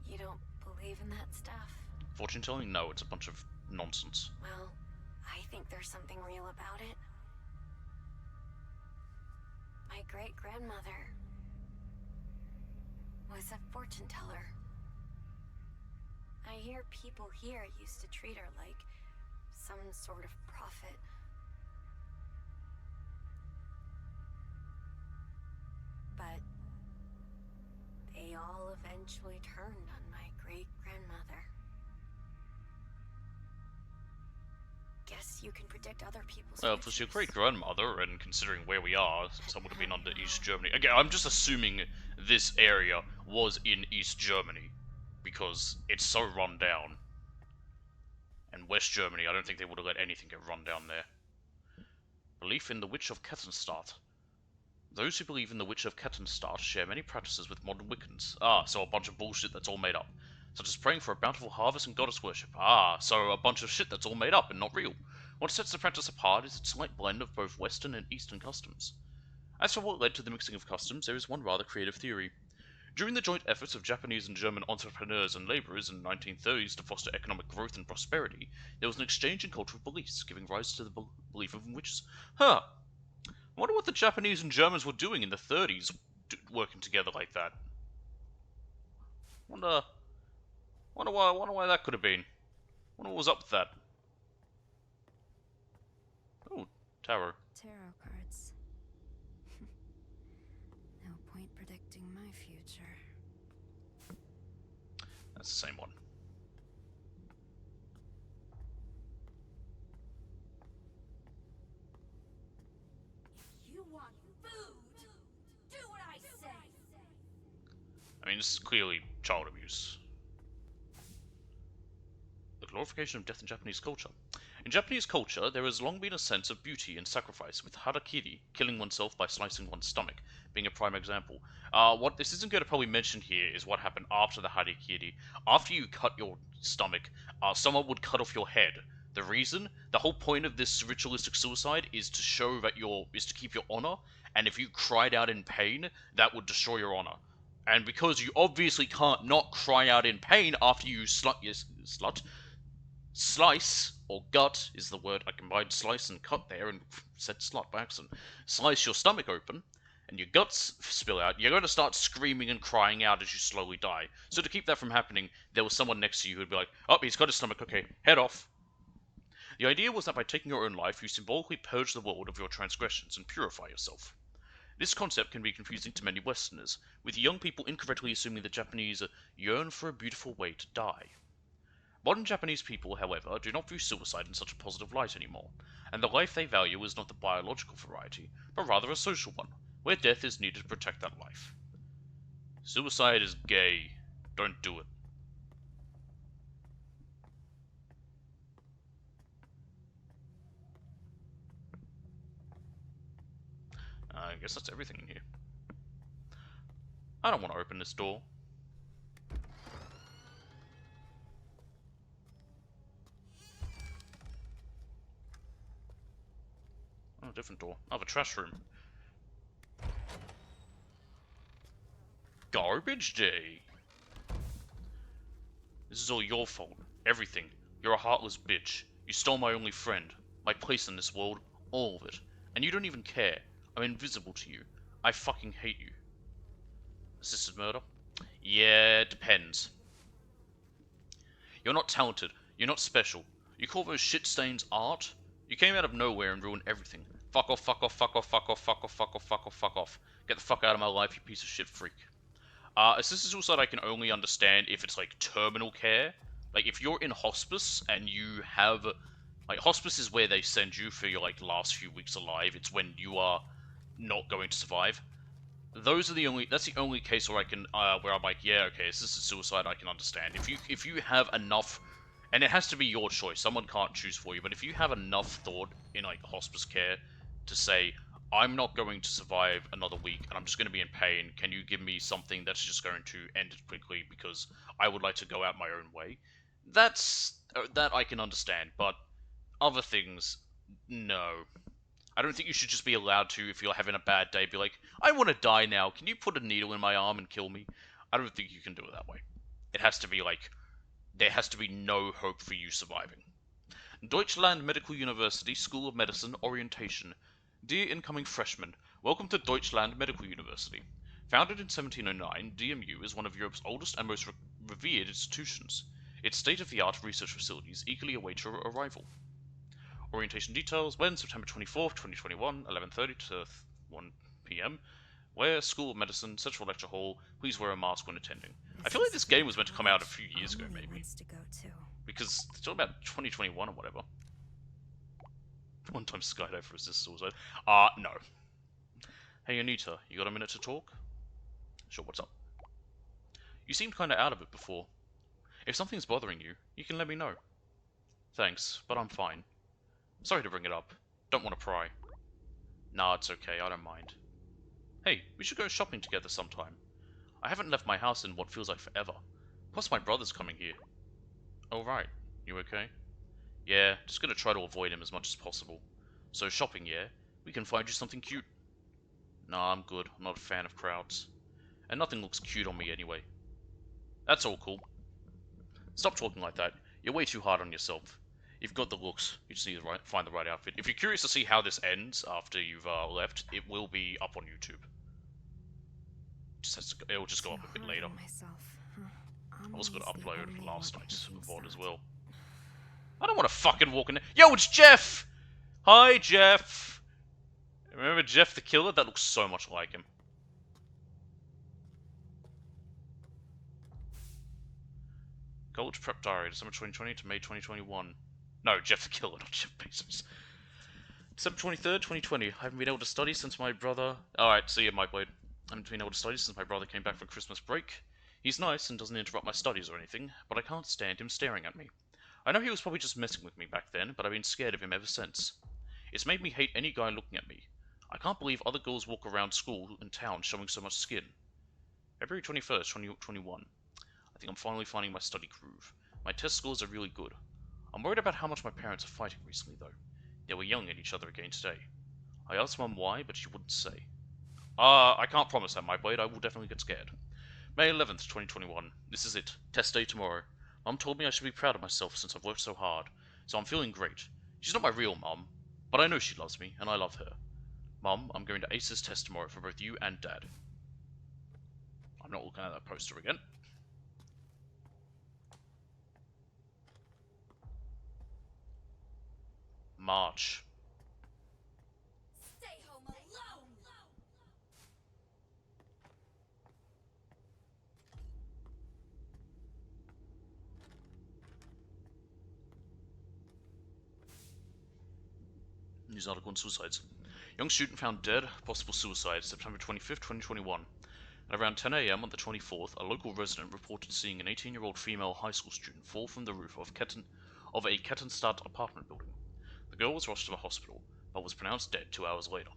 You don't believe in that stuff? Fortune telling? No, it's a bunch of nonsense. Well, I think there's something real about it. My great-grandmother was a fortune teller. I hear people here used to treat her like some sort of prophet. But they they all eventually turned on my great-grandmother. Guess you can predict other people's Well, if it was your futures. great-grandmother, and considering where we are, some would have been under East Germany. Again, I'm just assuming this area was in East Germany, because it's so run down. And West Germany, I don't think they would have let anything get run down there. Belief in the Witch of Kettenstadt. Those who believe in the Witch of Kettenstadt share many practices with modern Wiccans. Ah, so a bunch of bullshit that's all made up. Such as praying for a bountiful harvest and goddess worship. Ah, so a bunch of shit that's all made up and not real. What sets the practice apart is its slight blend of both Western and Eastern customs. As for what led to the mixing of customs, there is one rather creative theory. During the joint efforts of Japanese and German entrepreneurs and laborers in the 1930s to foster economic growth and prosperity, there was an exchange in cultural beliefs, giving rise to the belief of witches. Huh. I wonder what the Japanese and Germans were doing in the 30s, working together like that. Wonder why that could have been. Wonder what was up with that. Oh, tarot. Tarot cards. No point predicting my future. That's the same one. If you want food, do what I say. I mean, this is clearly child abuse. The glorification of death in Japanese culture. In Japanese culture, there has long been a sense of beauty in sacrifice, with harakiri, killing oneself by slicing one's stomach, being a prime example. What this isn't going to probably mention here is what happened after the harakiri. After you cut your stomach, someone would cut off your head. The reason? The whole point of this ritualistic suicide is to show that is to keep your honor, and if you cried out in pain, that would destroy your honor. And because you obviously can't not cry out in pain after you slice, or gut is the word I combined slice and cut there and said slut by accident. Slice your stomach open, and your guts spill out, you're going to start screaming and crying out as you slowly die. So to keep that from happening, there was someone next to you who'd be like, oh, he's got his stomach, okay, head off. The idea was that by taking your own life, you symbolically purge the world of your transgressions and purify yourself. This concept can be confusing to many Westerners, with young people incorrectly assuming that Japanese yearn for a beautiful way to die. Modern Japanese people, however, do not view suicide in such a positive light anymore, and the life they value is not the biological variety, but rather a social one, where death is needed to protect that life. Suicide is gay. Don't do it. I guess that's everything in here. I don't want to open this door. Oh, different door. I have a trash room. Garbage day. This is all your fault. Everything. You're a heartless bitch. You stole my only friend. My place in this world. All of it. And you don't even care. I'm invisible to you. I fucking hate you. Assisted murder? Yeah, it depends. You're not talented. You're not special. You call those shit stains art? You came out of nowhere and ruined everything. Fuck off, fuck off, fuck off, fuck off, fuck off, fuck off, fuck off, fuck off. Get the fuck out of my life, you piece of shit freak. Assisted suicide I can only understand if it's like terminal care. Like if you're in hospice and you have, like hospice is where they send you for your like last few weeks alive. It's when you are not going to survive. That's the only case where I can, where I'm like, yeah, okay, assisted suicide I can understand. If you have enough, and it has to be your choice. Someone can't choose for you, but if you have enough thought in like hospice care to say, I'm not going to survive another week and I'm just going to be in pain. Can you give me something that's just going to end it quickly because I would like to go out my own way? That I can understand, but other things, no. I don't think you should just be allowed to, if you're having a bad day, be like, I want to die now. Can you put a needle in my arm and kill me? I don't think you can do it that way. It has to be like, there has to be no hope for you surviving. Deutschland Medical University School of Medicine Orientation. Dear incoming freshmen, welcome to Deutschland Medical University. Founded in 1709, DMU is one of Europe's oldest and most revered institutions. Its state-of-the-art research facilities eagerly await your arrival. Orientation details: when? September 24th, 2021, 11:30 to 1 p.m. Where School of Medicine, Central Lecture Hall. Please wear a mask when attending. I feel like this game was meant to come out a few years ago, maybe. Wants to go too. Because it's all about 2021 or whatever. One time skydive resist suicide. No. Hey Anita, you got a minute to talk? Sure, what's up? You seemed kinda out of it before. If something's bothering you, you can let me know. Thanks, but I'm fine. Sorry to bring it up. Don't want to pry. Nah, it's okay, I don't mind. Hey, we should go shopping together sometime. I haven't left my house in what feels like forever. Plus my brother's coming here. Oh right, you okay? Yeah, just gonna try to avoid him as much as possible. So shopping, yeah? We can find you something cute. Nah, I'm good. I'm not a fan of crowds. And nothing looks cute on me anyway. That's all cool. Stop talking like that. You're way too hard on yourself. You've got the looks. You just need to find the right outfit. If you're curious to see how this ends after you've left, it will be up on YouTube. It'll just go up a bit later. I also got to upload last night's VOD as well. I don't want to fucking walk in there. Yo, it's Jeff! Hi, Jeff! Remember Jeff the Killer? That looks so much like him. College Prep Diary, December 2020 to May 2021. No, Jeff the Killer, not Jeff Bezos. December 23rd, 2020. I haven't been able to study since my brother... Alright, see you, Mike Blade. I haven't been able to study since my brother came back from Christmas break. He's nice and doesn't interrupt my studies or anything, but I can't stand him staring at me. I know he was probably just messing with me back then, but I've been scared of him ever since. It's made me hate any guy looking at me. I can't believe other girls walk around school and town showing so much skin. February 21st, 2021. I think I'm finally finding my study groove. My test scores are really good. I'm worried about how much my parents are fighting recently, though. They were yelling at each other again today. I asked Mum why, but she wouldn't say. I can't promise that, my blade. I will definitely get scared. May 11th, 2021. This is it. Test day tomorrow. Mum told me I should be proud of myself since I've worked so hard, so I'm feeling great. She's not my real mum, but I know she loves me, and I love her. Mum, I'm going to ace this test tomorrow for both you and Dad. I'm not looking at that poster again. March. Stay home alone! News article on suicides. Young student found dead, possible suicide, September 25th, 2021. At around 10 AM on the 24th, a local resident reported seeing an 18-year-old female high school student fall from the roof of a Kettenstadt apartment building. The girl was rushed to the hospital, but was pronounced dead 2 hours later.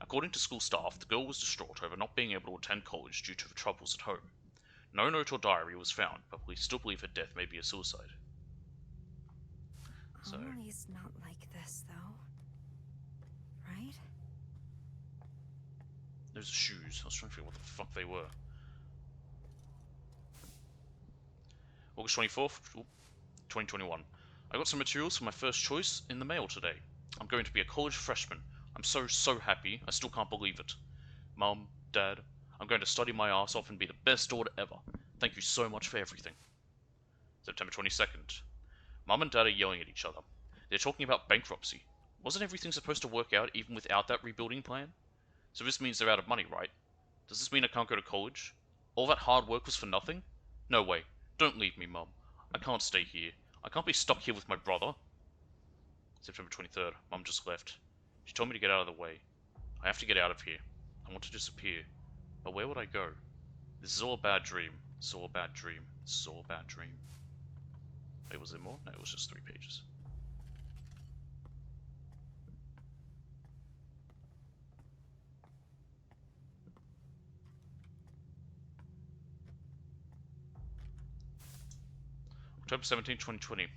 According to school staff, the girl was distraught over not being able to attend college due to the troubles at home. No note or diary was found, but police still believe her death may be a suicide. So, Emily's not like this, though. Right? those are shoes. I was trying to figure out what the fuck they were. August 24th, 2021. I got some materials for my first choice in the mail today. I'm going to be a college freshman. I'm so happy. I still can't believe it. Mum, Dad, I'm going to study my ass off and be the best daughter ever. Thank you so much for everything. September 22nd. Mum and Dad are yelling at each other. They're talking about bankruptcy. Wasn't everything supposed to work out even without that rebuilding plan? So this means they're out of money, right? Does this mean I can't go to college? All that hard work was for nothing? No way. Don't leave me, Mum. I can't stay here. I can't be stuck here with my brother. September 23rd. Mum just left. She told me to get out of the way. I have to get out of here. I want to disappear. But where would I go? This is all a bad dream. This is all a bad dream. This is all a bad dream. Wait, was there more? No, it was just 3 pages. October 17, 2020.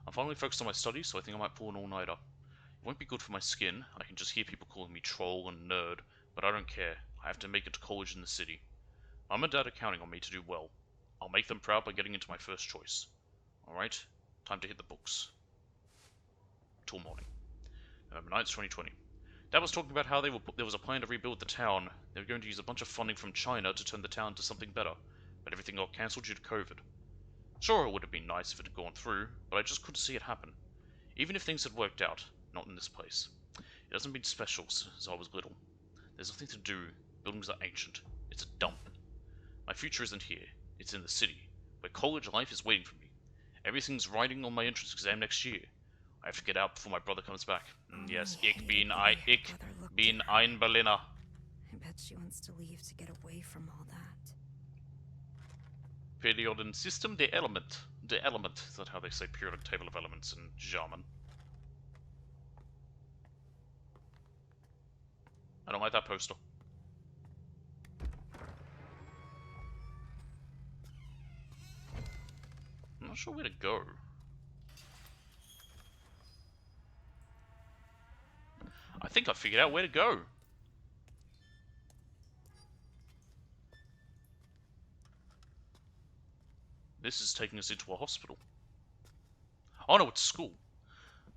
I'm finally focused on my studies, so I think I might pull an all-nighter. It won't be good for my skin. I can just hear people calling me troll and nerd, but I don't care. I have to make it to college in the city. Mum and Dad are counting on me to do well. I'll make them proud by getting into my first choice. Alright, time to hit the books. Till morning. November 9th, 2020. Dad was talking about how there was a plan to rebuild the town. They were going to use a bunch of funding from China to turn the town into something better, but everything got cancelled due to COVID. Sure, it would have been nice if it had gone through, but I just couldn't see it happen. Even if things had worked out, not in this place. It hasn't been special since I was little. There's nothing to do Buildings are ancient. It's a dump. My future isn't here. It's in the city, where college life is waiting for me. Everything's riding on my entrance exam next year. I have to get out before my brother comes back. Yes, I ich hate bin the way ein, her ich brother looked bin at her. ein Berliner. I bet she wants to leave to get away from all that. Periodensystem der Element. Der Element. Is that how they say periodic table of elements in German? I don't like that poster. I'm not sure where to go. I think I figured out where to go. This is taking us into a hospital. Oh no, it's school.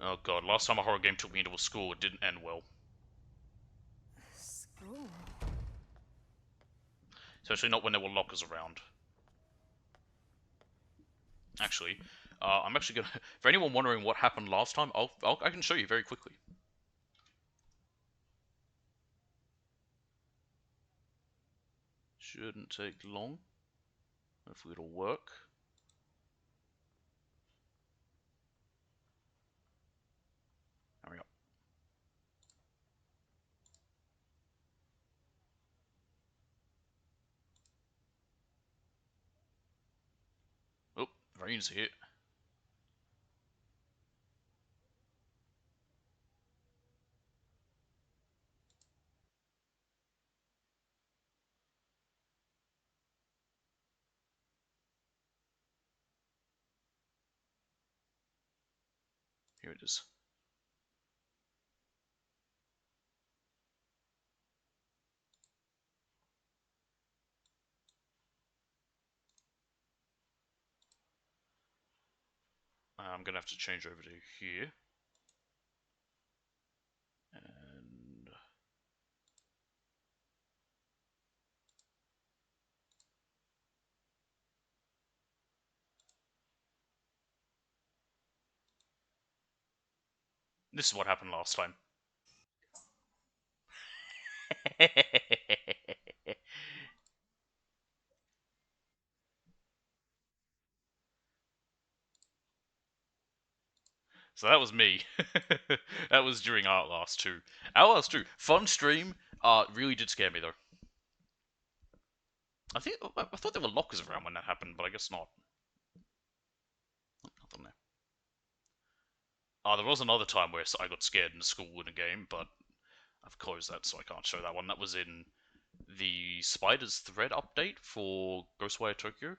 Oh god, last time a horror game took me into a school, it didn't end well. School? Especially not when there were lockers around. Actually, I'm actually gonna... For anyone wondering what happened last time, I can show you very quickly. Shouldn't take long. Hopefully it'll work. There we go. Oh, rain's here. Here it is. I'm gonna have to change over to here. And... This is what happened last time. So that was me. That was during Outlast 2. Outlast 2, fun stream. Really did scare me though. I thought there were lockers around when that happened, but I guess not. Nothing there. There was another time where I got scared in school in a game, but I've closed that, so I can't show that one. That was in the Spider's Thread update for Ghostwire Tokyo,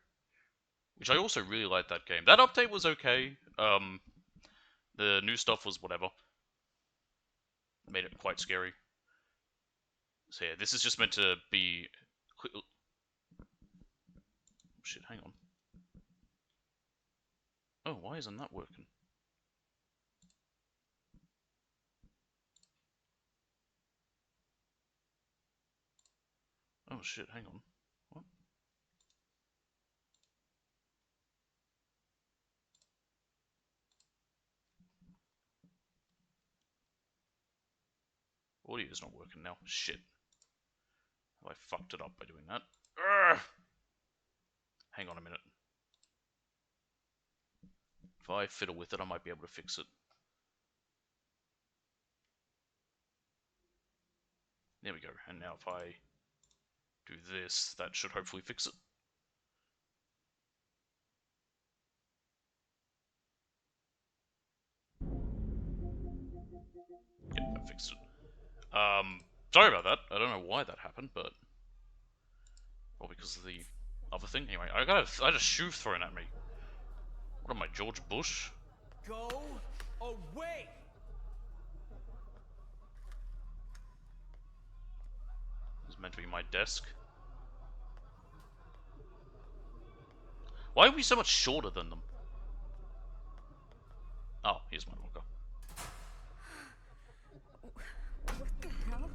which I also really liked that game. That update was okay. The new stuff was whatever. Made it quite scary. So yeah, this is just meant to be... Shit, hang on. Oh, why isn't that working? Oh shit, hang on. What? Audio's not working now. Shit. Have I fucked it up by doing that? Urgh! Hang on a minute. If I fiddle with it, I might be able to fix it. There we go. And now if I do this, that should hopefully fix it. Yep, that fixed it. Sorry about that. I don't know why that happened, but... Well, because of the other thing. Anyway, I had a shoe thrown at me. What am I, George Bush? Go away! This is meant to be my desk. Why are we so much shorter than them? Oh, here's my locker. What the hell?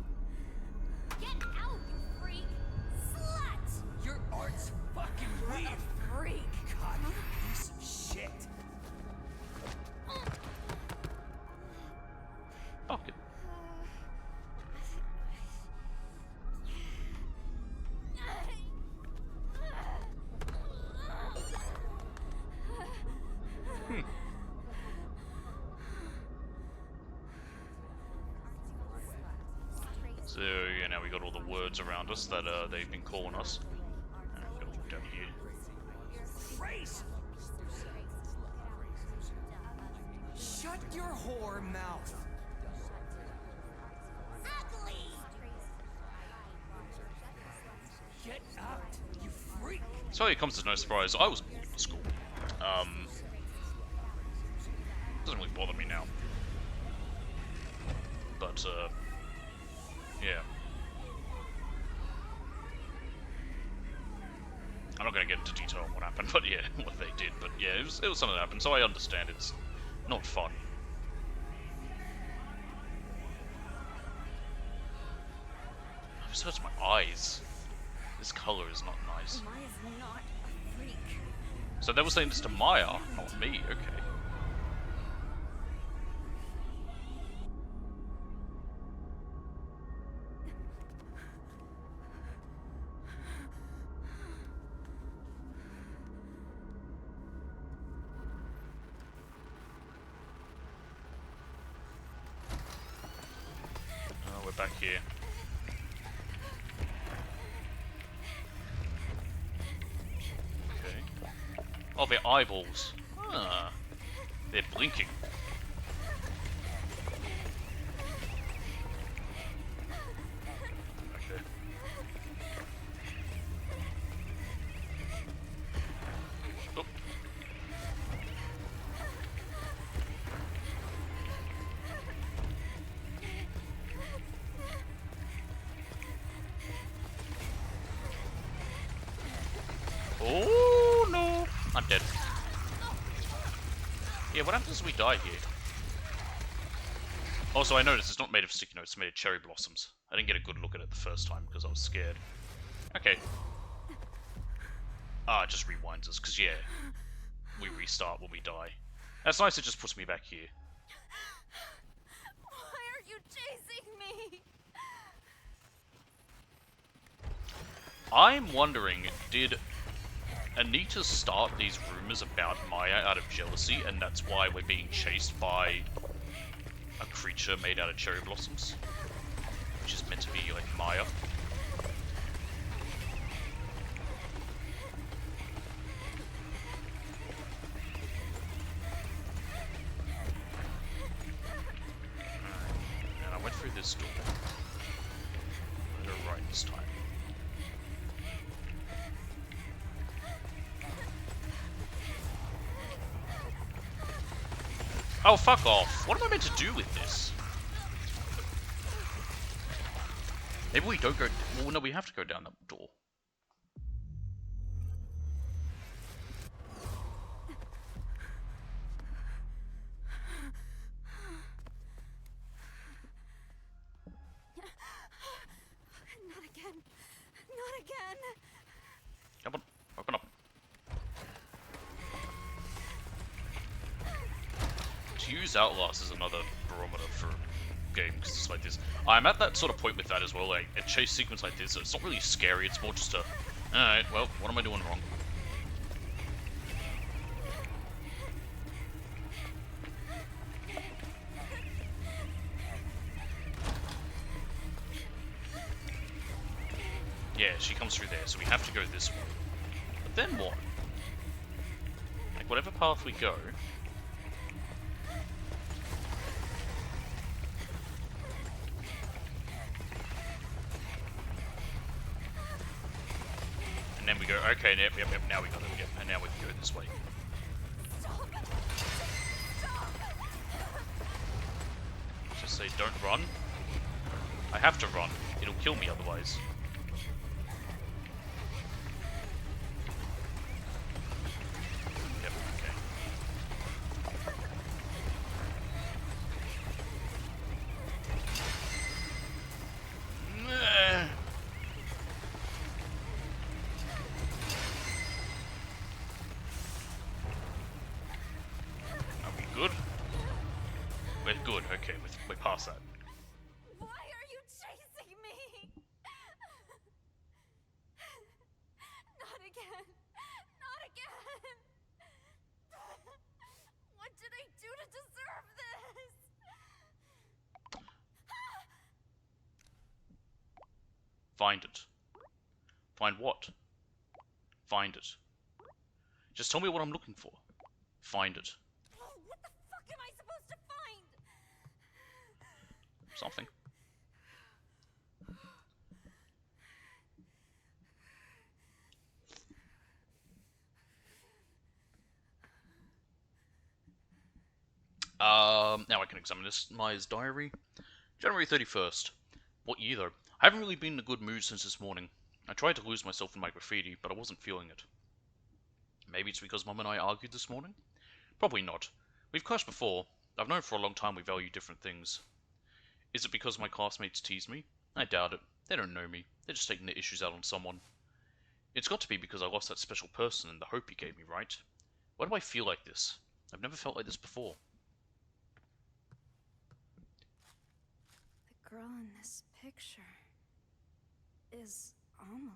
Get out, you freak! Slut! Your art's fucking weird! Freak! God, you piece of shit! Fuck it. So yeah, now we got all the words around us that they've been calling us. I'm gonna look down here. Shut your whore mouth. Ugly! Get out, you freak. So it comes as no surprise, I was bullied at school. Doesn't really bother me now. But, yeah. I'm not going to get into detail on what happened, but yeah, what they did. But yeah, it was something that happened, so I understand it's not fun. This hurts my eyes. This color is not nice. Maya's not a freak. So they were saying this to Maya, not me, okay. We're back here. Okay. Oh, they're eyeballs. Ah. They're blinking. Okay. Oh. Oh no! I'm dead. Yeah, what happens if we die here? Also, I noticed it's not made of sticky notes, it's made of cherry blossoms. I didn't get a good look at it the first time because I was scared. Okay. Ah, it just rewinds us, because yeah, we restart when we die. That's nice, it just puts me back here. Why are you chasing me? I'm wondering, did Anita start these rumors about Maya out of jealousy, and that's why we're being chased by a creature made out of cherry blossoms? Which is meant to be like Maya. And I went through this door. I'm gonna go right this time. Oh, fuck off. What am I meant to do with this? Maybe we don't go... Well, no, we have to go down that door. Not again. Not again. Come on, open up. To use Outlast as another barometer for games just like this. I'm at that sort of point with that as well, like a chase sequence like this, it's not really scary, it's more just a, alright, well, what am I doing wrong? Yeah, she comes through there, so we have to go this way. But then what? Like, whatever path we go... And then we go, okay, yep, now we got it, yep, and now we can go this way. Just say, don't run. I have to run. It'll kill me otherwise. Yep, okay. Are we good? We're good, okay, we're past that. Why are you chasing me? Not again. Not again. What did I do to deserve this? Find it. Find what? Find it. Just tell me what I'm looking for. Find it. Oh, what the fuck am I supposed to find? Something. Now I can examine this. Maya's diary. January 31st. What year though? I haven't really been in a good mood since this morning. I tried to lose myself in my graffiti, but I wasn't feeling it. Maybe it's because Mum and I argued this morning? Probably not. We've clashed before. I've known for a long time we value different things. Is it because my classmates tease me? I doubt it. They don't know me. They're just taking their issues out on someone. It's got to be because I lost that special person and the hope he gave me, right? Why do I feel like this? I've never felt like this before. The girl in this picture is Amelie.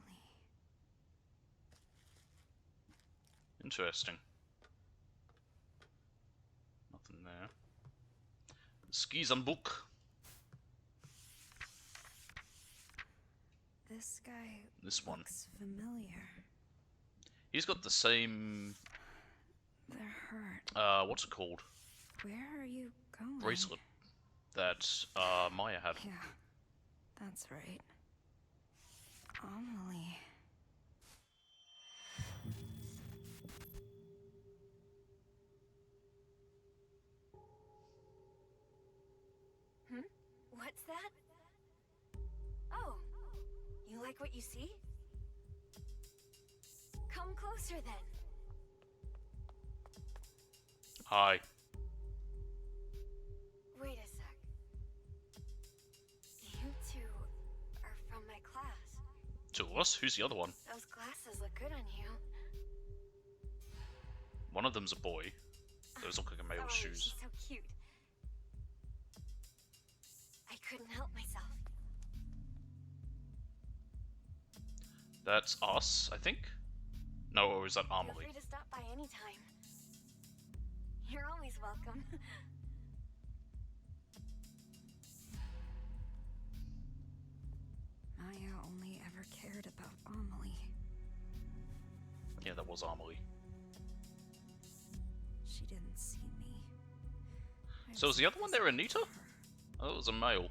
Interesting. Nothing there. Skis on book. This guy This one. looks familiar. He's got the same... They're hurt. what's it called? Where are you going? Bracelet that, Maya had. Yeah, that's right. Amelie. What's that? Oh, you like what you see? Come closer then. Hi. Wait a sec. You two are from my class. To us? Who's the other one? Those glasses look good on you. One of them's a boy. Those look like a male's Oh, shoes. she's so cute. I couldn't help myself. That's us, I think? No, or is that Feel Amelie? free to stop by anytime. You're always welcome. Maya only ever cared about Amelie. Yeah, that was Amelie. She didn't see me. So is the other one there Anita? Oh, it was a male.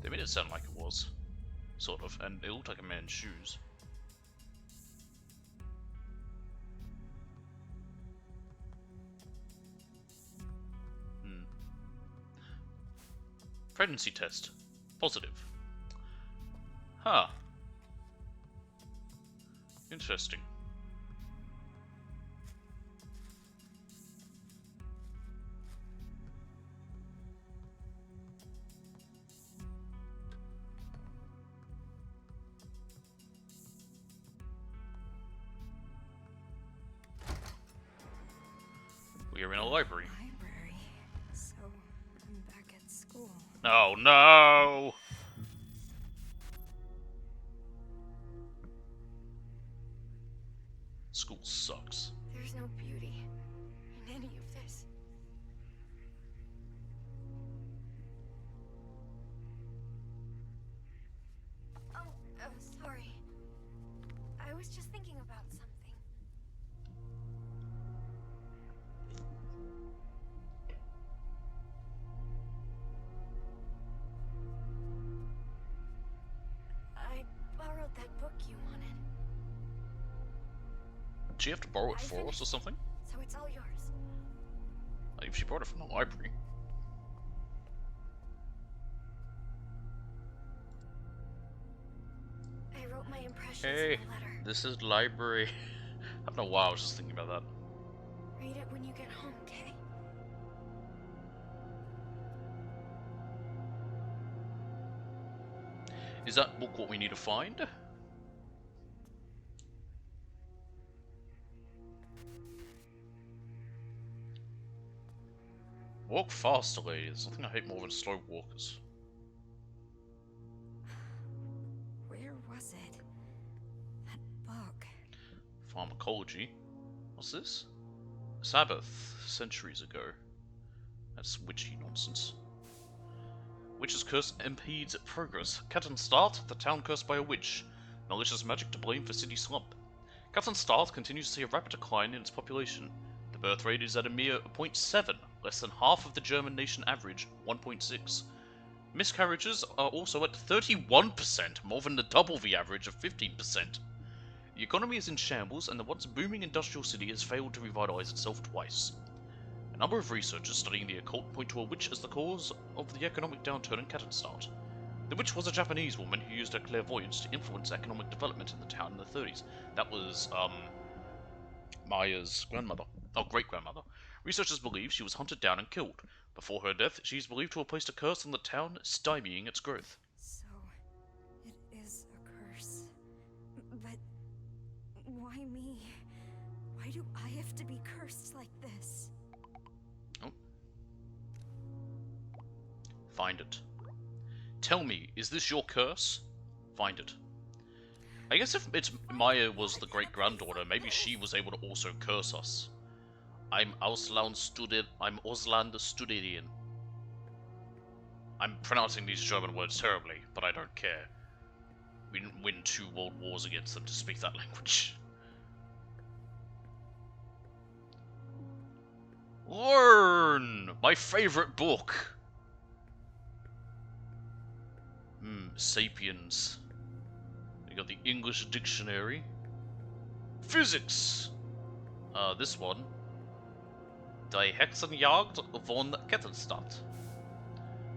They made it sound like it was. Sort of, and it looked like a man's shoes. Pregnancy test. Positive. Huh. Interesting. We are in a library. Library. So I'm back at school. Oh no! School sucks. There's no beauty in any of this. Oh, sorry. I was just thinking about something. I borrowed that book you wanted, Do you have to borrow it I for us finished or something? so it's all yours. Like if she brought it from the library. I wrote my impressions Hey, in a letter. this is library. I don't know why I was just thinking about that. Read it when you get home, okay? Is that book what we need to find? Walk faster, ladies. I think I hate more than slow walkers. Where was it? That book. Pharmacology. What's this? Sabbath, centuries ago. That's witchy nonsense. Witch's curse impedes progress. Kattenstadt, the town cursed by a witch. Malicious magic to blame for city slump. Kattenstadt continues to see a rapid decline in its population. The birth rate is at a mere 0.7, less than half of the German nation average, 1.6. Miscarriages are also at 31%, more than the double the average of 15%. The economy is in shambles, and the once booming industrial city has failed to revitalize itself twice. A number of researchers studying the occult point to a witch as the cause of the economic downturn in Kattenstadt. The witch was a Japanese woman who used her clairvoyance to influence economic development in the town in the 30s. That was, Maya's grandmother. Oh, great-grandmother. Researchers believe she was hunted down and killed. Before her death, she is believed to have placed a curse on the town, stymieing its growth. So, it is a curse. But why me? Why do I have to be cursed like this? Oh. Find it. Tell me, is this your curse? Find it. I guess if Maya was the great-granddaughter, maybe she was able to also curse us. I'm Ausland Studieren. I'm pronouncing these German words terribly, but I don't care. We didn't win 2 world wars against them to speak that language. Learn! My favorite book! Sapiens. We got the English dictionary. Physics! This one. Die Hexenjagd von Kettenstadt.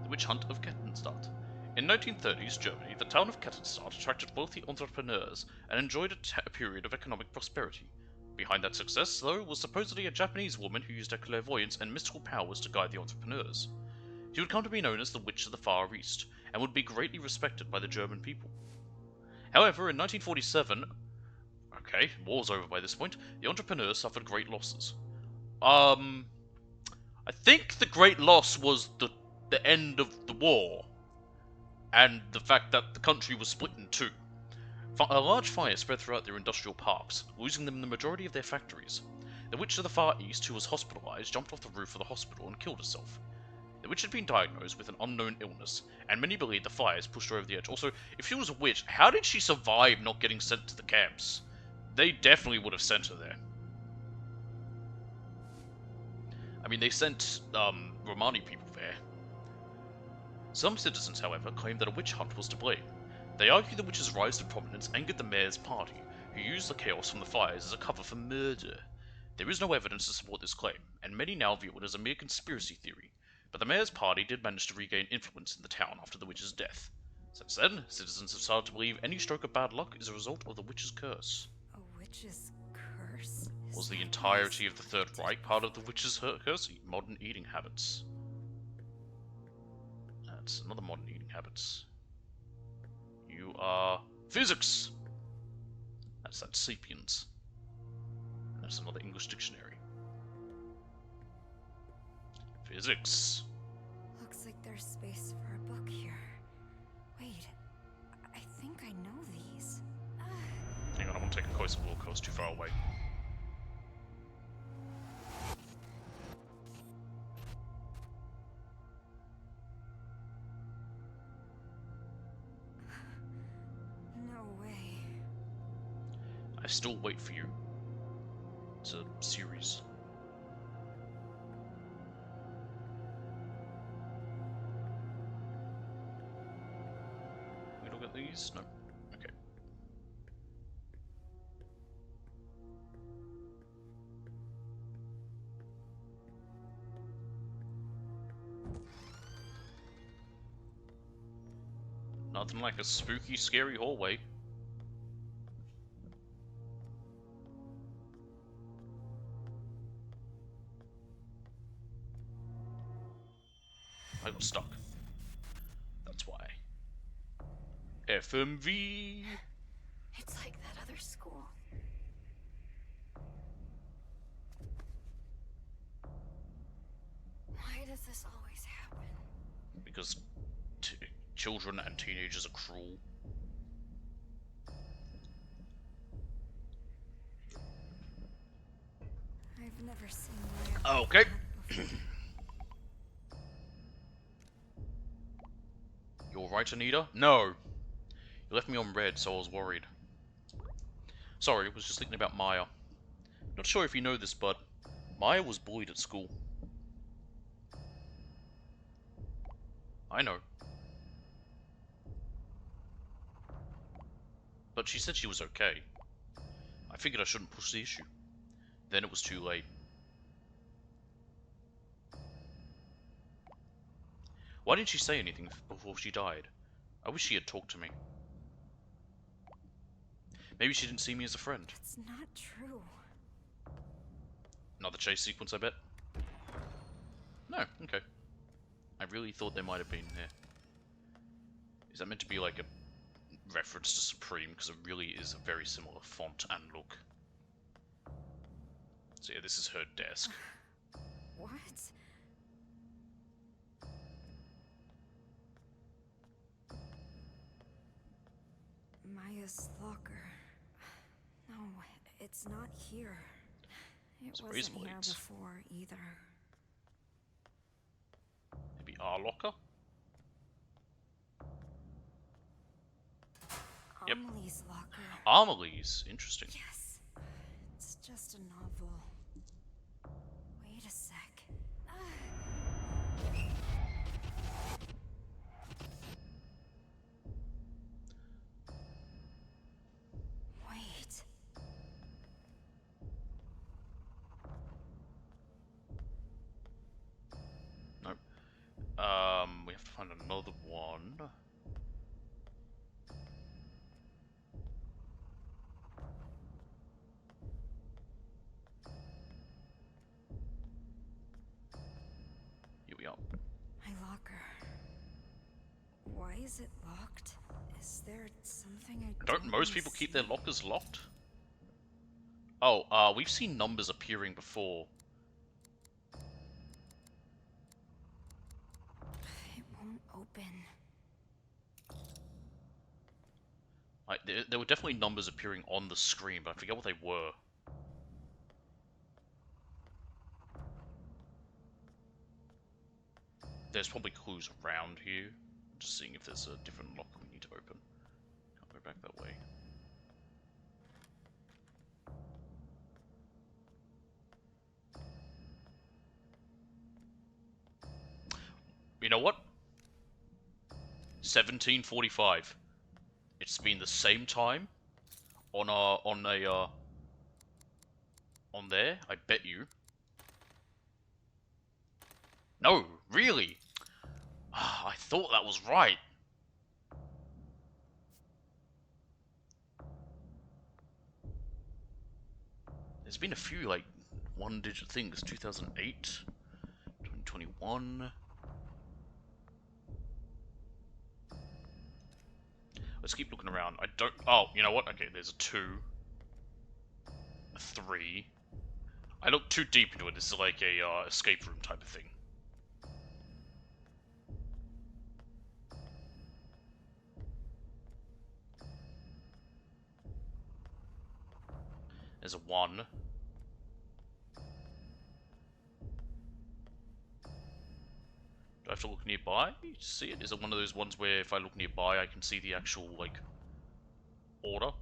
The Witch Hunt of Kettenstadt. In 1930s Germany, the town of Kettenstadt attracted wealthy entrepreneurs and enjoyed a period of economic prosperity. Behind that success, though, was supposedly a Japanese woman who used her clairvoyance and mystical powers to guide the entrepreneurs. She would come to be known as the Witch of the Far East, and would be greatly respected by the German people. However, in 1947, okay, war's over by this point, the entrepreneurs suffered great losses. I think the great loss was the end of the war, and the fact that the country was split in two. A large fire spread throughout their industrial parks, losing them the majority of their factories. The Witch of the Far East, who was hospitalized, jumped off the roof of the hospital and killed herself. The witch had been diagnosed with an unknown illness, and many believe the fires pushed her over the edge. Also, if she was a witch, how did she survive not getting sent to the camps? They definitely would have sent her there. I mean, they sent, Romani people there. Some citizens, however, claimed that a witch hunt was to blame. They argue the witch's rise to prominence angered the mayor's party, who used the chaos from the fires as a cover for murder. There is no evidence to support this claim, and many now view it as a mere conspiracy theory. But the mayor's party did manage to regain influence in the town after the witch's death. Since then, citizens have started to believe any stroke of bad luck is a result of the witch's curse. A witch's curse? Was the entirety of the Third Reich part of the witch's curse? Modern eating habits. That's another modern eating habits. You are physics! That's sapiens. That's another English dictionary. Physics. Looks like there's space for a book here. Wait, I think I know these. Hang on, I want to take a closer look. I was too far away. No way. I still wait for you. It's a series. We look at these? No. Okay. Nothing like a spooky, scary hallway. I got stuck. That's why. FMV! It's like that other school. Why does this always happen? Because children and teenagers are cruel. I've never seen Maya Okay. before. alright, Anita? No! You left me on red, so I was worried. Sorry, I was just thinking about Maya. Not sure if you know this, but Maya was bullied at school. I know. But she said she was okay. I figured I shouldn't push the issue. Then it was too late. Why didn't she say anything before she died? I wish she had talked to me. Maybe she didn't see me as a friend. That's not true. Another chase sequence, I bet? No, okay. I really thought there might have been there. Is that meant to be like a reference to Supreme? Because it really is a very similar font and look. So yeah, this is her desk. What? Maya's locker. No, it's not here. It Some wasn't razor here blades. before either. Maybe our locker? Yep. Amelie's locker. Amelie's. Interesting. Yes. It's just a novel. Wait a sec. Wait. Nope. We have to find another one. Here we are. My locker. Why is it locked? Is there something I Don't most people keep their lockers locked? Oh, we've seen numbers appearing before. It won't open. Like, there were definitely numbers appearing on the screen, but I forget what they were. There's probably clues around here. Just seeing if there's a different lock we need to open. Can't go back that way. You know what? 17:45. It's been the same time on there. I bet you. No, really. I thought that was right. There's been a few like one-digit things. 2008, 2021. Let's keep looking around. I don't... Oh, you know what? Okay, there's a 2. A 3. I looked too deep into it. This is like a escape room type of thing. There's a 1. Do I have to look nearby to see it? Is it one of those ones where if I look nearby I can see the actual, like, order?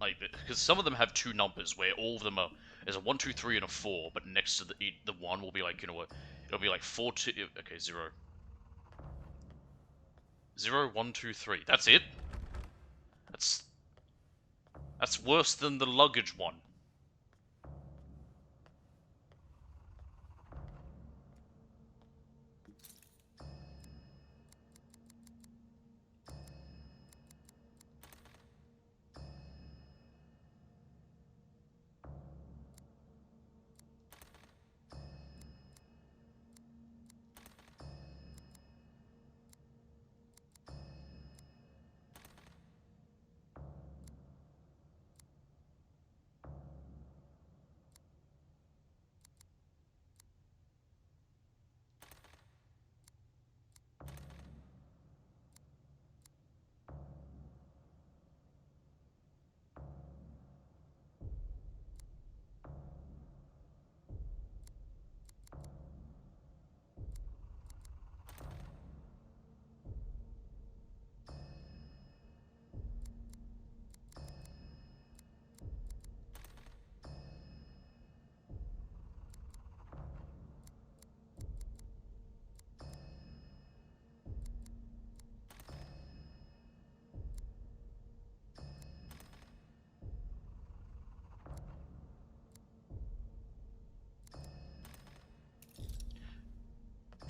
Like, because some of them have 2 numbers where all of them are... There's a 1, 2, 3, and a 4, but next to the 1 will be like, you know what? It'll be like 4, 2... Okay, 0. 0, 1, 2, 3. That's it? That's worse than the luggage one.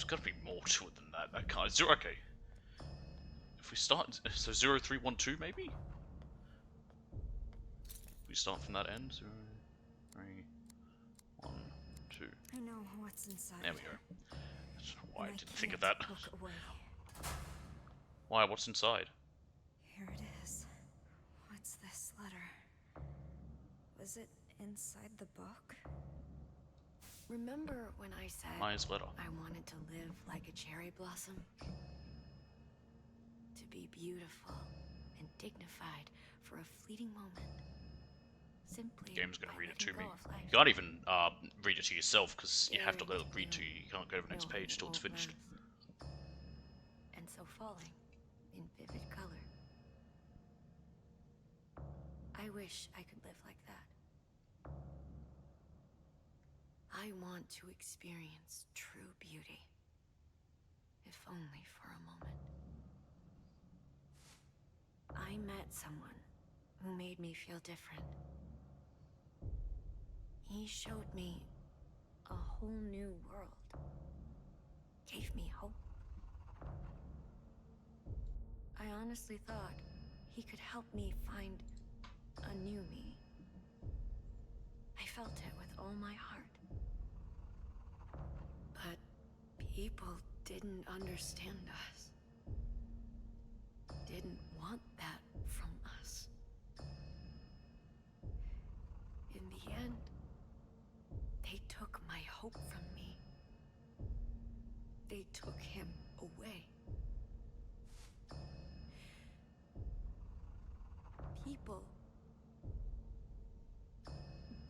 There's got to be more to it than that. That can't. Zero. Okay. If we start, so 0312 maybe. We start from that end. 0, 3, 1, 2. I know what's inside. There we go. I don't know why I and didn't think of can't that. look away. Why? What's inside? Here it is. What's this letter? Was it inside the book? Remember when I said Maya's letter. I wanted to live like a cherry blossom? To be beautiful and dignified for a fleeting moment. Simply The game's gonna by read it to letting me. go of life. You can't even read it to yourself because you have to let it Staring read to you. You can't go to the next no page till it's old finished. nerves. And so falling in vivid color. I wish I could live like that. I want to experience true beauty, if only for a moment. I met someone who made me feel different. He showed me a whole new world. Gave me hope. I honestly thought he could help me find a new me. I felt it with all my heart. But people didn't understand us. Didn't want that from us. In the end, they took my hope from me. They took him away.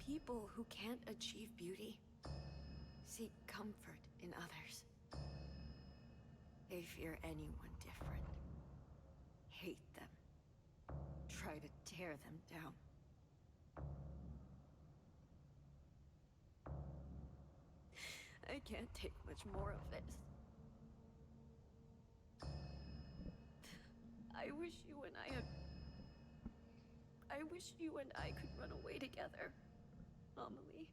People who can't achieve beauty seek comfort in others. They fear anyone different. Hate them. Try to tear them down. I can't take much more of this. I wish you and I could run away together, Amelie.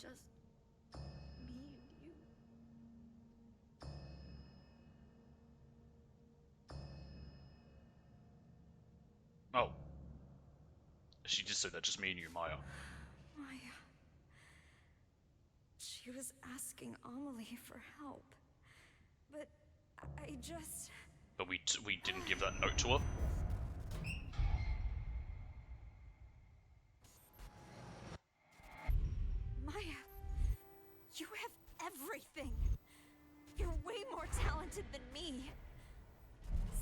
Just me and you. Oh. She just said that, just me and you, Maya. Maya. She was asking Amelie for help. But I just... But we didn't give that note to her. Maya, you have everything. You're way more talented than me.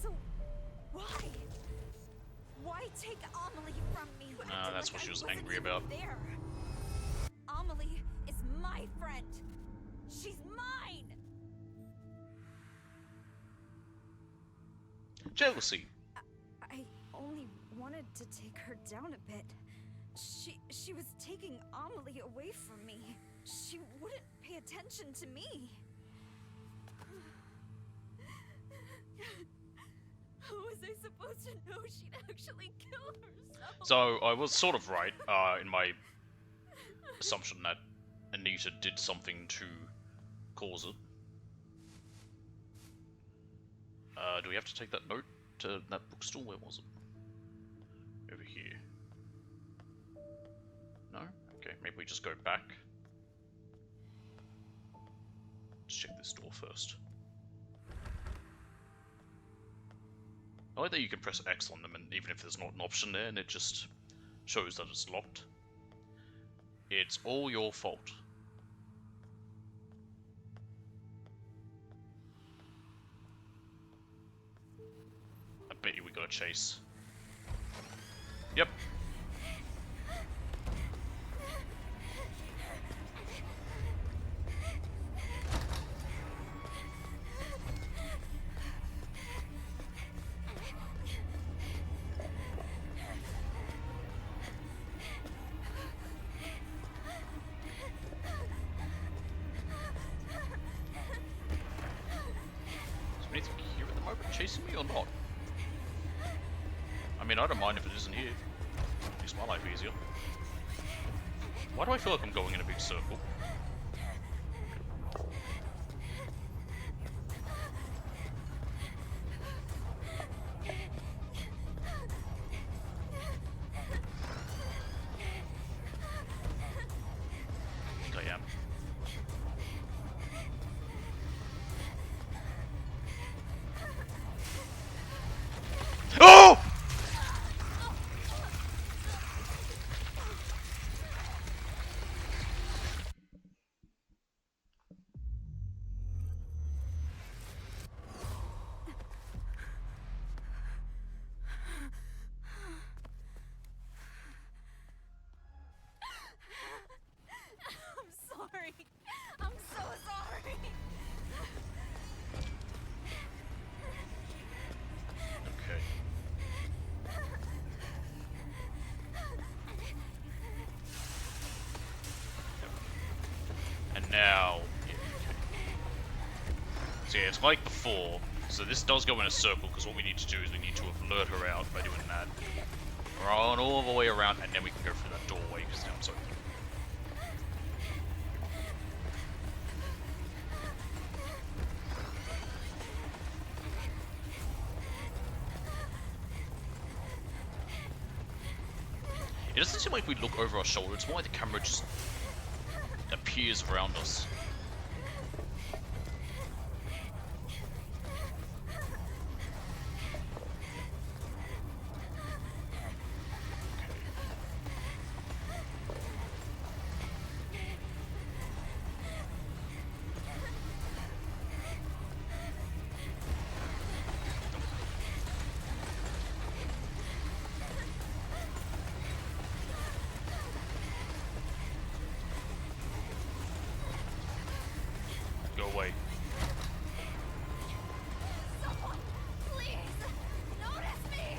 So, why? Why take Amelie from me? That's what she was angry about. There. Amelie is my friend. She's mine. Jealousy. I only wanted to take her down a bit. She was taking Amelie away from me. She wouldn't pay attention to me. How was I supposed to know she'd actually kill herself? So I was sort of right in my assumption that Anita did something to cause it. Do we have to take that note to that bookstore? Where was it? Over here. No? Okay, maybe we just go back. Let's check this door first. I like that you can press X on them, and even if there's not an option there, and it just shows that it's locked. It's all your fault. I bet you we got a chase. Yep. Anything here at the moment chasing me or not? I mean, I don't mind if it isn't here. Makes my life easier. Why do I feel like I'm going in a big circle? Now, yeah, okay. So yeah, it's like before. So this does go in a circle, because what we need to do is we need to alert her out by doing that. Run all the way around, and then we can go through that doorway, because now it's open. It doesn't seem like we look over our shoulder, it's more like the camera just appears around us. Go away. Someone, please, notice me!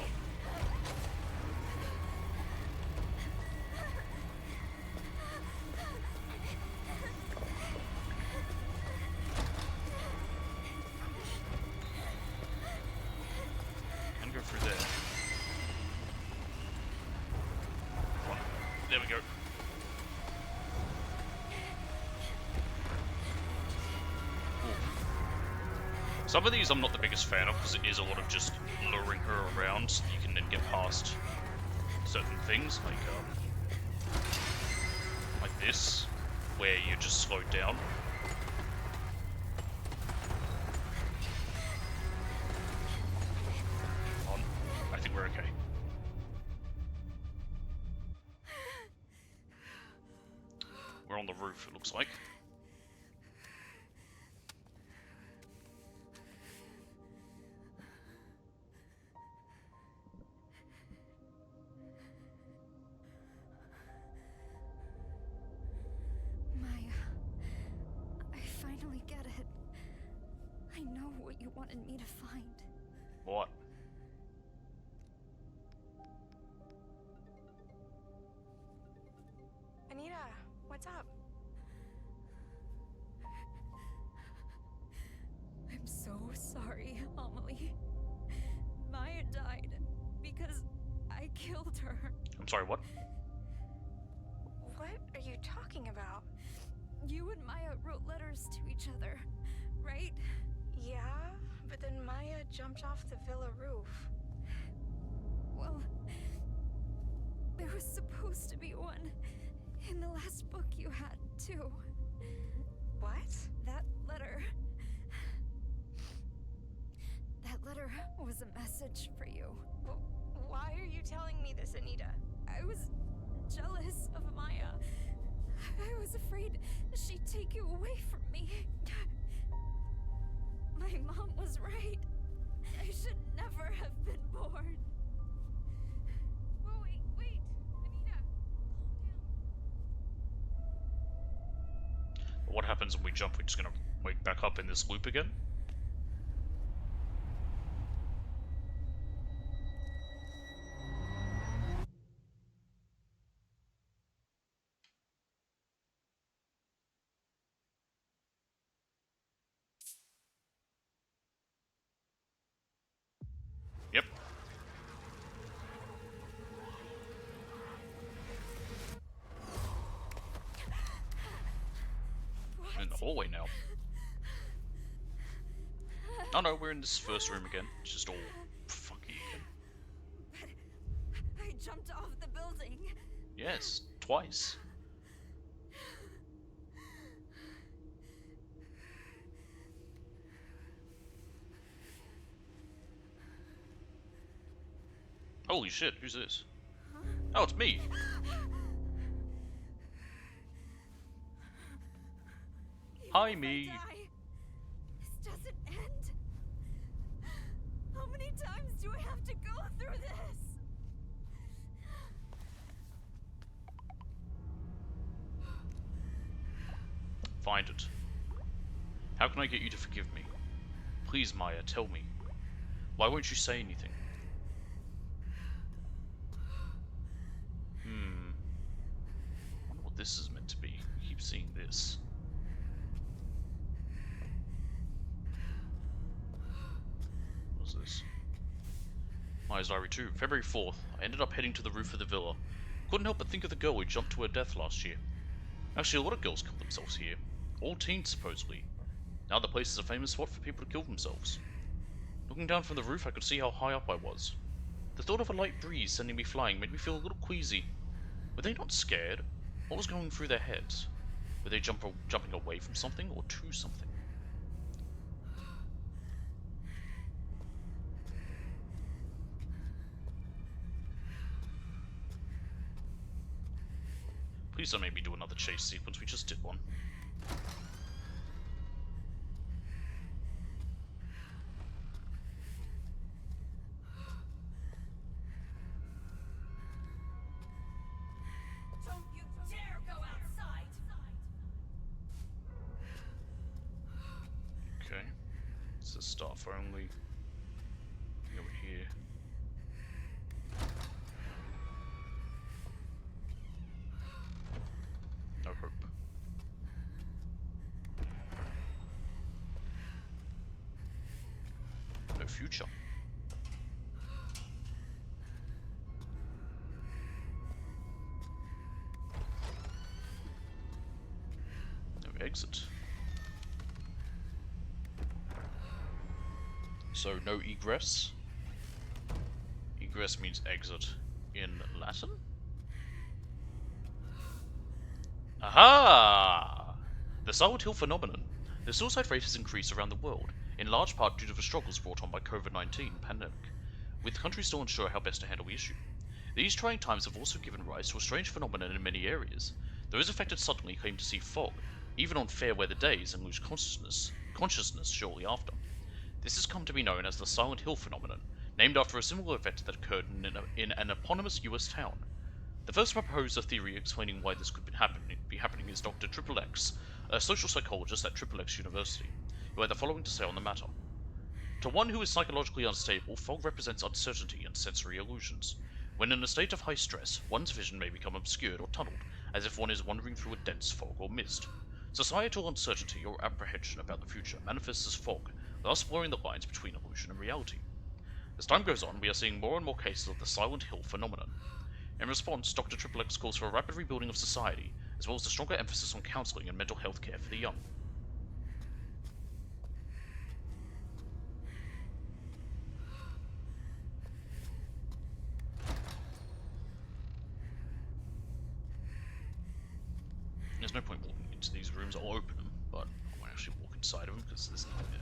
Can go through there. Come on. There we go. Some of these I'm not the biggest fan of, because it is a lot of just luring her around so you can then get past certain things, like this, where you're just slowed down. Come on. I think we're okay. We're on the roof, it looks like. I finally get it. I know what you wanted me to find. What? Anita, what's up? I'm so sorry, Amelie. Maya died because I killed her. I'm sorry, what? What are you talking about? You and Maya wrote letters to each other, right? Yeah, but then Maya jumped off the villa roof. Well, there was supposed to be one in the last book you had, too. What? That letter... That letter was a message for you. Why are you telling me this, Anita? I was jealous of Maya. I was afraid she'd take you away from me. My mom was right. I should never have been born. Whoa, wait, Anita, calm What happens when we jump? We're just gonna wake back up in this loop again? Yep. We're in the hallway now. Oh no, we're in this first room again. It's just all funky again. But I jumped off the building. Yes, twice. Holy shit, who's this? Oh, it's me! Hi, Even if I me. die, this doesn't end. How many times do I have to go through this? Find it. How can I get you to forgive me? Please, Maya, tell me. Why won't you say anything? I wonder what this is meant to be. I keep seeing this. Maya's diary 2. February 4th. I ended up heading to the roof of the villa. Couldn't help but think of the girl who jumped to her death last year. Actually, a lot of girls kill themselves here. All teens, supposedly. Now the place is a famous spot for people to kill themselves. Looking down from the roof, I could see how high up I was. The thought of a light breeze sending me flying made me feel a little queasy. Were they not scared? What was going through their heads? Were they jumping away from something or to something? Please don't make me do another chase sequence, we just did one. Don't you dare go outside! Okay. It says staff only. Over here. No hope. No future. No exit. So no egress. Egress means exit in Latin? Aha! The Silent Hill phenomenon. The suicide rate has increased around the world, in large part due to the struggles brought on by COVID-19 pandemic, with countries still unsure how best to handle the issue. These trying times have also given rise to a strange phenomenon in many areas. Those affected suddenly claim to see fog, even on fair weather days, and lose consciousness shortly after. This has come to be known as the Silent Hill phenomenon, named after a similar event that occurred in an eponymous US town. The first to propose a theory explaining why this could be happening is Dr. Triple X, a social psychologist at Triple X University, who had the following to say on the matter. To one who is psychologically unstable, fog represents uncertainty and sensory illusions. When in a state of high stress, one's vision may become obscured or tunneled, as if one is wandering through a dense fog or mist. Societal uncertainty or apprehension about the future manifests as fog, thus blurring the lines between illusion and reality. As time goes on, we are seeing more and more cases of the Silent Hill phenomenon. In response, Dr. Triple X calls for a rapid rebuilding of society, as well as a stronger emphasis on counseling and mental health care for the young. There's no point walking into these rooms. I'll open them, but I won't actually walk inside of them because there's nothing there.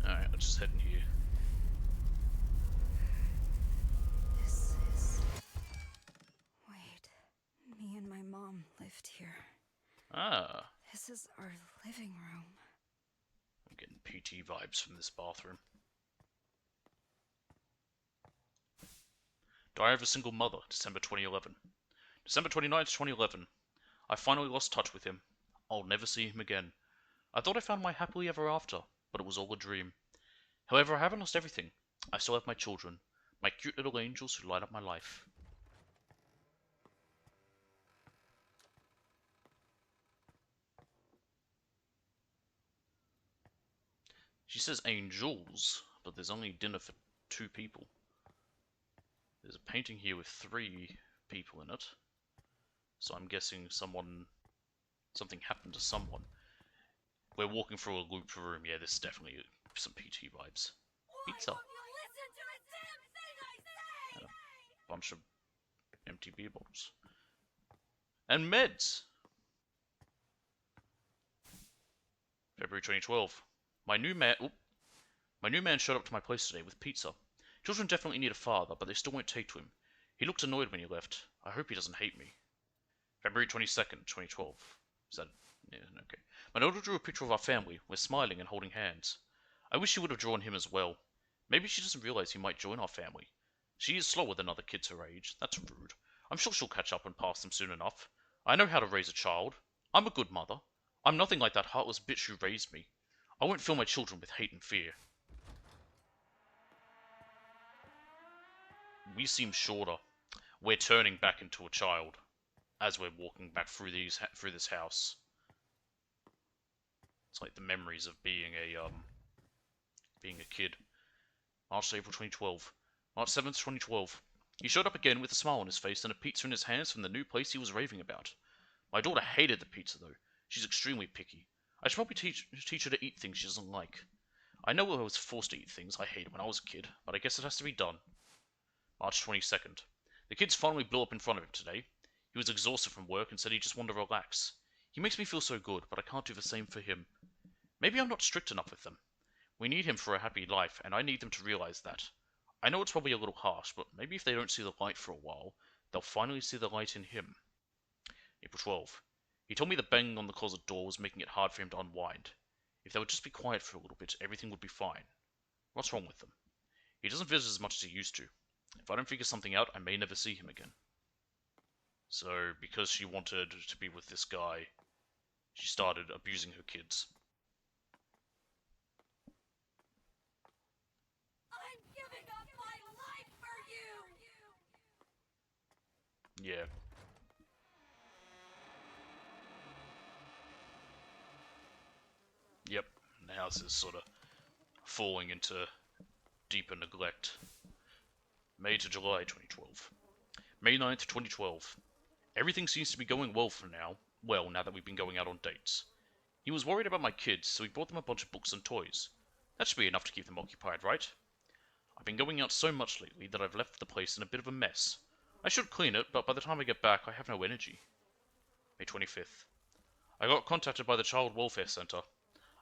Alright, let's just head in here. This is... Wait. Me and my mom lived here. Ah, This is our living room. I'm getting PT vibes from this bathroom. Diary of a Single Mother, December 2011. December 29th, 2011. I finally lost touch with him. I'll never see him again. I thought I found my happily ever after, but it was all a dream. However, I haven't lost everything. I still have my children, my cute little angels who light up my life. She says angels, but there's only dinner for 2 people. There's a painting here with 3 people in it. So I'm guessing something happened to someone. We're walking through a looped room. Yeah, this is definitely some PT vibes. Pizza. And a bunch of empty beer bottles. And meds! February 2012. My new man showed up to my place today with pizza. Children definitely need a father, but they still won't take to him. He looked annoyed when he left. I hope he doesn't hate me. February 22nd, 2012. Is that... yeah, okay. My daughter drew a picture of our family. We're smiling and holding hands. I wish she would have drawn him as well. Maybe she doesn't realize he might join our family. She is slower than other kids her age. That's rude. I'm sure she'll catch up and pass them soon enough. I know how to raise a child. I'm a good mother. I'm nothing like that heartless bitch who raised me. I won't fill my children with hate and fear. We seem shorter. We're turning back into a child. as we're walking back through this house. It's like the memories of being a kid. March to April 2012. March 7th, 2012. He showed up again with a smile on his face and a pizza in his hands from the new place he was raving about. My daughter hated the pizza though. She's extremely picky. I should probably teach her to eat things she doesn't like. I know I was forced to eat things I hated when I was a kid, but I guess it has to be done. March 22nd. The kids finally blew up in front of him today. He was exhausted from work and said he just wanted to relax. He makes me feel so good, but I can't do the same for him. Maybe I'm not strict enough with them. We need him for a happy life, and I need them to realize that. I know it's probably a little harsh, but maybe if they don't see the light for a while, they'll finally see the light in him. April 12. He told me the banging on the closet door was making it hard for him to unwind. If they would just be quiet for a little bit, everything would be fine. What's wrong with them? He doesn't visit as much as he used to. If I don't figure something out, I may never see him again. So, because she wanted to be with this guy, she started abusing her kids. I'm giving up my life for you! Yeah. Yep, the house is sort of falling into deeper neglect. May to July 2012. May 9th, 2012. Everything seems to be going well for now. Well, now that we've been going out on dates. He was worried about my kids, so he bought them a bunch of books and toys. That should be enough to keep them occupied, right? I've been going out so much lately that I've left the place in a bit of a mess. I should clean it, but by the time I get back, I have no energy. May 25th. I got contacted by the Child Welfare Center.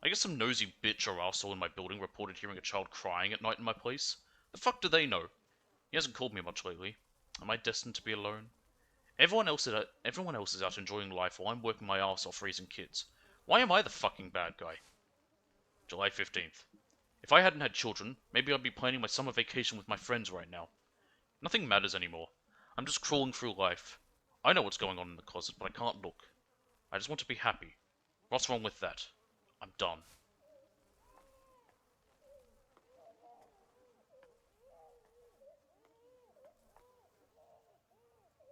I guess some nosy bitch or arsehole in my building reported hearing a child crying at night in my place. The fuck do they know? He hasn't called me much lately. Am I destined to be alone? Everyone else is out enjoying life while I'm working my ass off raising kids. Why am I the fucking bad guy? July 15th. If I hadn't had children, maybe I'd be planning my summer vacation with my friends right now. Nothing matters anymore. I'm just crawling through life. I know what's going on in the closet, but I can't look. I just want to be happy. What's wrong with that? I'm done.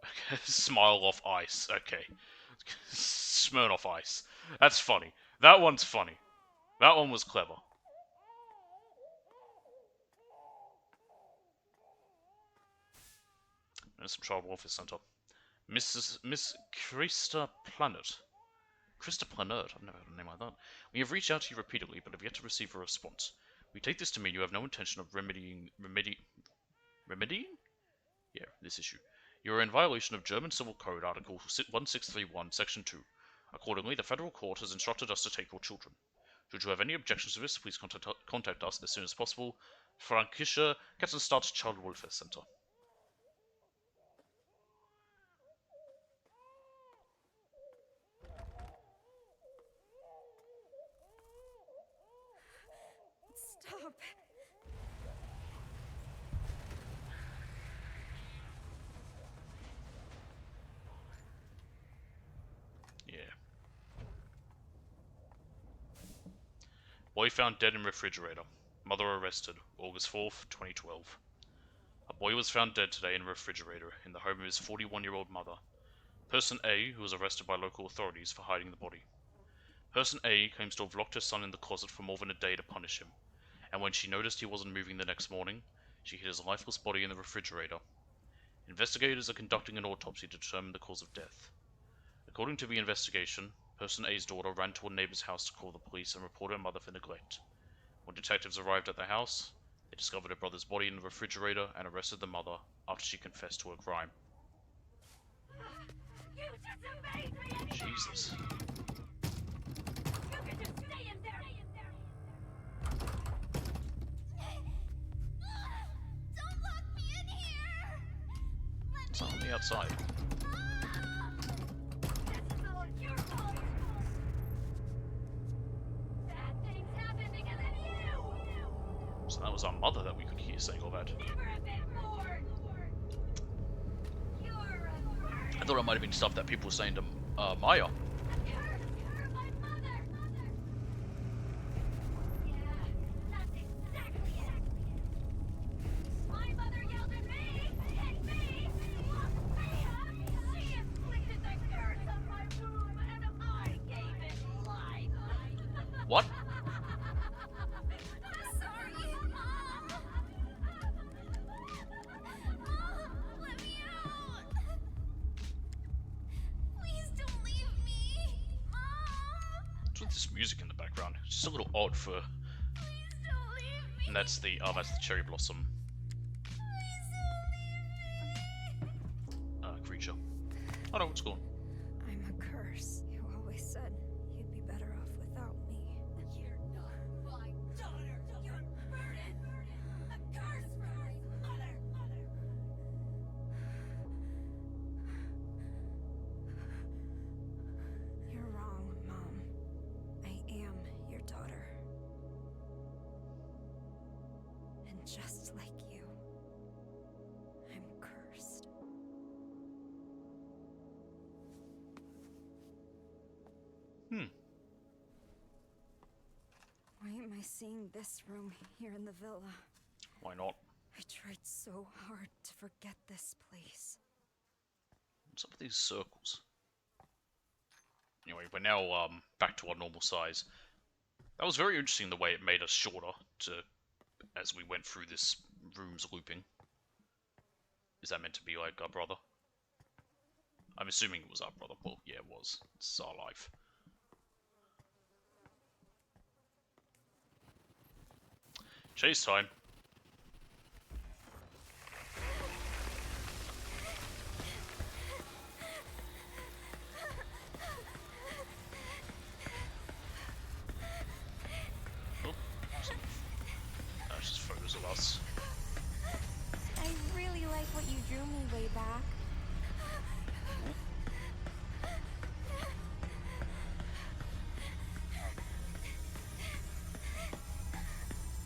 Okay, Smirnoff Ice. Okay. Smirnoff Ice. That's funny. That one's funny. That one was clever. There's some Child Welfare Center. Miss Krista Planet. Krista Planet? I've never heard a name like that. We have reached out to you repeatedly, but have yet to receive a response. We take this to mean you have no intention of remedying? Yeah, this issue. You are in violation of German Civil Code Article 1631, Section 2. Accordingly, the federal court has instructed us to take your children. Should you have any objections to this, please contact us as soon as possible. Frankischer Katzenstadt Child Welfare Center. Stop. Yeah. Boy found dead in refrigerator. Mother arrested. August 4th, 2012. A boy was found dead today in a refrigerator in the home of his 41-year-old mother. Person A, who was arrested by local authorities for hiding the body. Person A claims to have locked her son in the closet for more than a day to punish him, and when she noticed he wasn't moving the next morning, she hid his lifeless body in the refrigerator. Investigators are conducting an autopsy to determine the cause of death. According to the investigation, Person A's daughter ran to a neighbor's house to call the police and report her mother for neglect. When detectives arrived at the house, they discovered her brother's body in the refrigerator and arrested the mother after she confessed to her crime. You just made me! Jesus. You can just stay in there! Don't lock me in here! It's on the outside. This is all your fault! Bad things happen because of you! So that was our mother that we could hear saying all that. Never a bit more! You're a I thought it might have been stuff that people were saying to Maya. You're my mother! Yeah, that's exactly it! My mother yelled at me! Hit me! Locked me up! She inflicted the with this music in the background? It's just a little odd for. And that's the cherry blossom creature. Oh no, what's going on? I'm a curse. You always said you'd be better off without me. You're not my daughter. You're burden. A curse from my mother. You're wrong, Mom. I am your daughter. And just like you, I'm cursed. Why am I seeing this room here in the villa? Why not? I tried so hard to forget this place. What's up with these circles? Anyway, we're now back to our normal size. That was very interesting the way it made us shorter as we went through this room's looping. Is that meant to be like our brother? I'm assuming it was our brother. Well, yeah, it was. It's our life. Chase time. Oh, that's just photos of us. I really like what you drew me way back.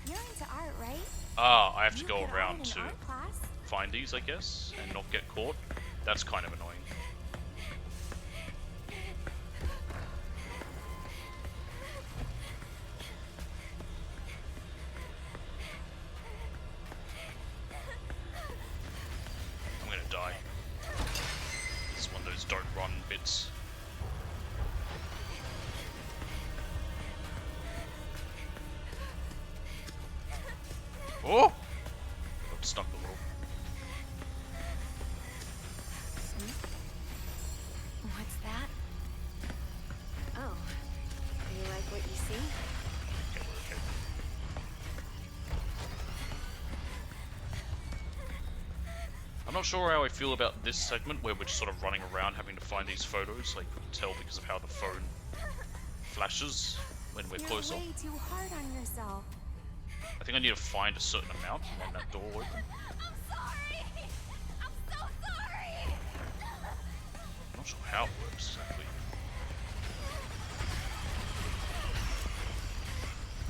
You're into art, right? Ah, I have to You go did art around in to art class? find these, I guess, and not get caught. That's kind of annoying. I'm gonna die. This is one of those don't run bits. Oh! Got stuck a little. What's that? Oh, you like what you see? Okay, okay. I'm not sure how I feel about this segment where we're just sort of running around having to find these photos. Like, we can tell because of how the phone flashes when we're closer. You're way too hard on yourself. I think I need to find a certain amount and then that door will open. I'm sorry! I'm so sorry! I'm not sure how it works exactly.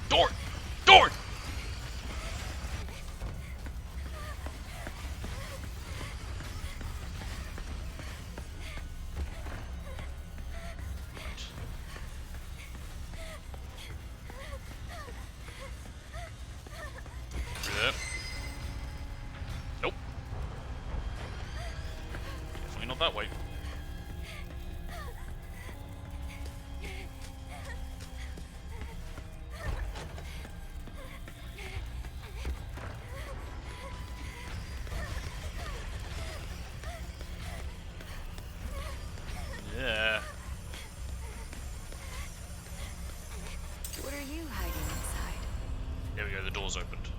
Door! Door! Through there. Nope. Definitely not that way. Yeah. What are you hiding inside? There we go, the door's opened.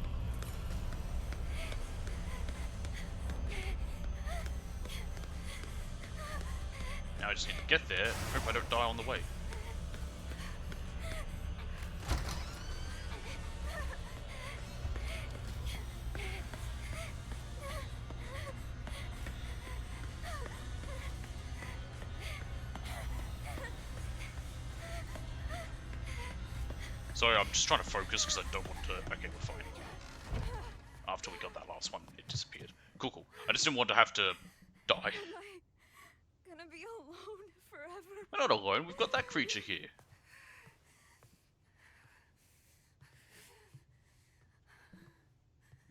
Now I just need to get there and hope I don't die on the way. Sorry, I'm just trying to focus because I don't want to. Okay, we're fine. After we got that last one, it disappeared. Cool, cool. I just didn't want to have to die. Am I gonna be alone forever? We're not alone, we've got that creature here.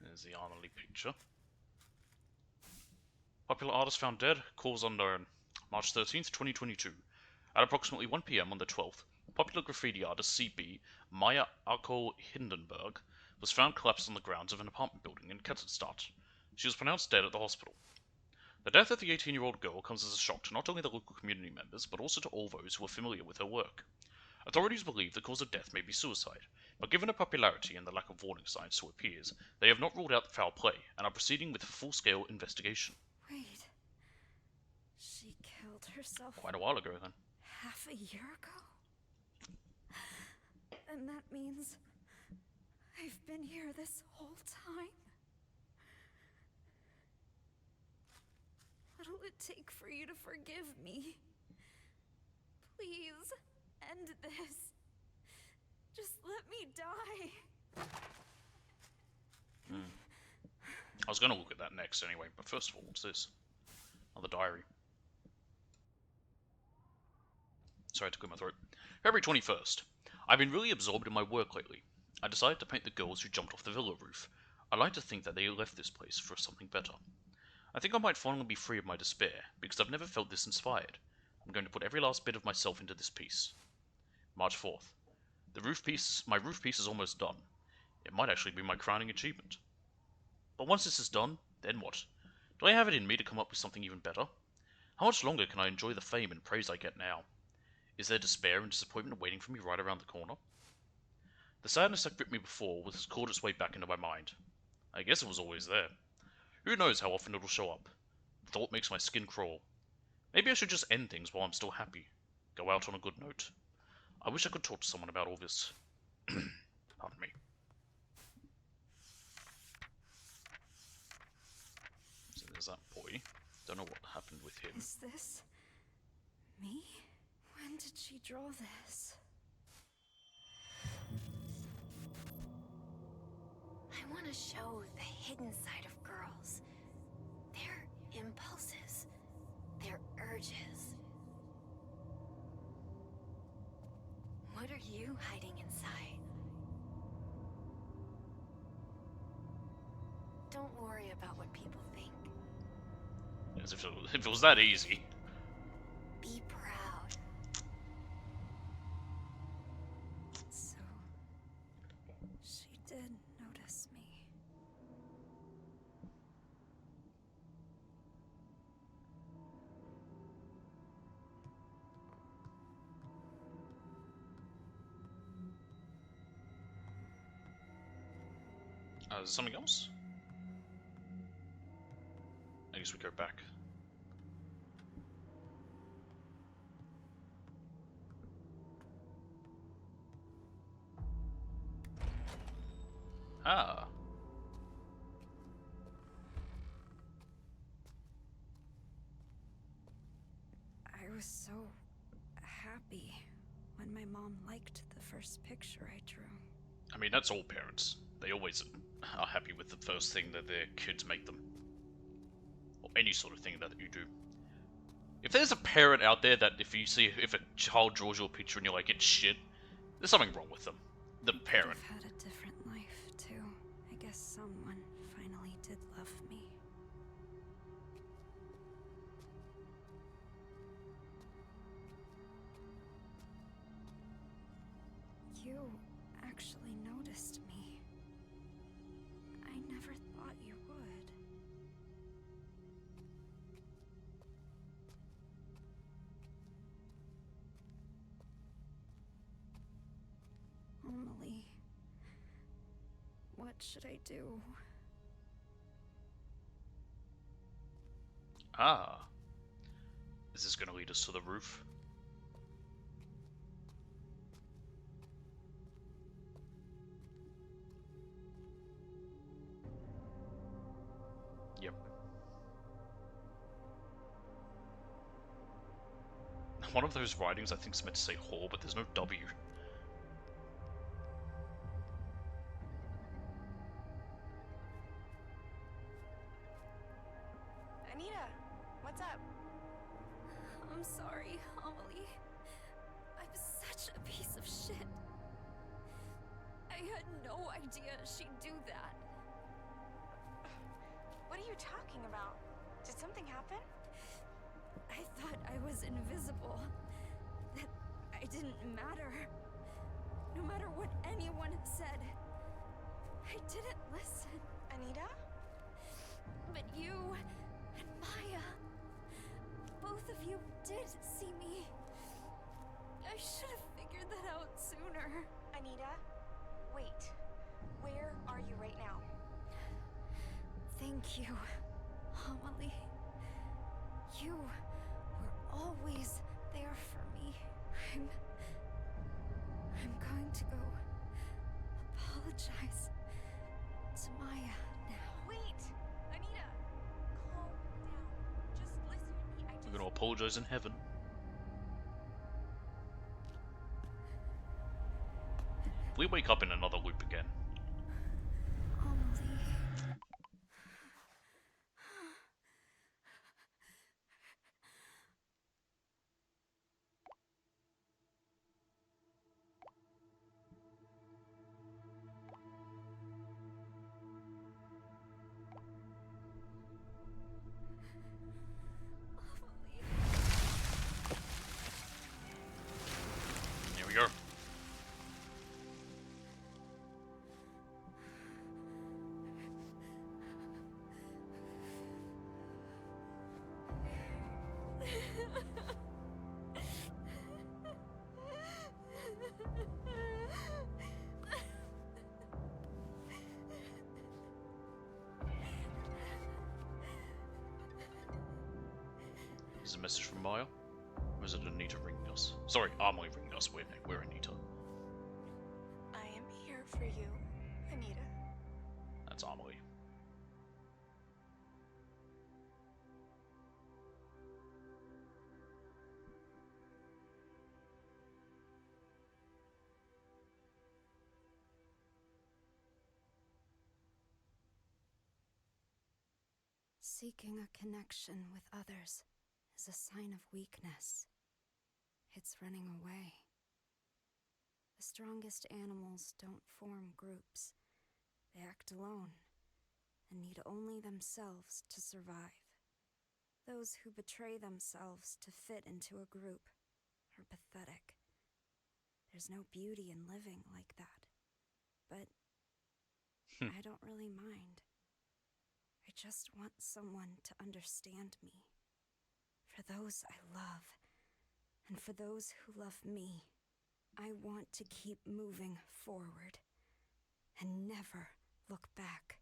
There's the Arnold picture. Popular artist found dead, cause unknown. March 13th, 2022. At approximately 1 PM on the 12th, popular graffiti artist CB Maya Arko Hindenburg was found collapsed on the grounds of an apartment building in Kettenstadt. She was pronounced dead at the hospital. The death of the 18-year-old girl comes as a shock to not only the local community members, but also to all those who are familiar with her work. Authorities believe the cause of death may be suicide, but given her popularity and the lack of warning signs to her peers, they have not ruled out foul play and are proceeding with a full-scale investigation. Wait. She killed herself Quite a while ago, then. half a year ago? And that means I've been here this whole time? What'll it take for you to forgive me? Please, end this. Just let me die. I was going to look at that next anyway, but first of all, what's this? Another diary. Sorry to clear my throat. February 21st. I've been really absorbed in my work lately. I decided to paint the girls who jumped off the villa roof. I like to think that they left this place for something better. I think I might finally be free of my despair, because I've never felt this inspired. I'm going to put every last bit of myself into this piece. March 4th. My roof piece is almost done. It might actually be my crowning achievement. But once this is done, then what? Do I have it in me to come up with something even better? How much longer can I enjoy the fame and praise I get now? Is there despair and disappointment waiting for me right around the corner? The sadness that gripped me before has clawed its way back into my mind. I guess it was always there. Who knows how often it'll show up? The thought makes my skin crawl. Maybe I should just end things while I'm still happy. Go out on a good note. I wish I could talk to someone about all this. Pardon me. So there's that boy. Don't know what happened with him. Is this me? When did she draw this? I want to show the hidden side of girls. Their impulses. Their urges. What are you hiding inside? Don't worry about what people think. As if it was that easy. Be proud. So, she did notice me. Is there something else? I guess we go back. Ah. I was so happy when my mom liked the first picture I drew. I mean, that's all parents. They always are happy with the first thing that their kids make them. Or any sort of thing that you do. If there's a parent out there that if a child draws you a picture and you're like, it's shit, there's something wrong with them. The parent. I've had a different life, too. I guess someone finally did love me. You actually noticed me. I never thought you would. Emily, what should I do? Ah. Is this going to lead us to the roof? Yep. One of those writings I think is meant to say hall, but there's no W. Anita, what's up? I'm sorry, Amelie. I'm such a piece of shit. I had no idea she'd do that. What are you talking about? Did something happen? I thought I was invisible. That I didn't matter. No matter what anyone said. I didn't listen. Anita? But you and Maya, both of you did see me. I should have figured figured that out sooner. Anita, wait. Where are you right now? Thank you, Amelie. You were always there for me. I'm going to go apologize to Maya now. Wait! Anita! Calm down. Just listen to me. We're gonna apologize in heaven. If we wake up in another loop again. Amelie. Here we go. Is a message from Maya? Or is it Anita ringing us? Sorry, Amelie ringing us. We're Anita. I am here for you, Anita. That's Amelie. Seeking a connection with others is a sign of weakness. It's running away. The strongest animals don't form groups. They act alone and need only themselves to survive. Those who betray themselves to fit into a group are pathetic. There's no beauty in living like that. But I don't really mind. I just want someone to understand me. For those I love, and for those who love me, I want to keep moving forward and never look back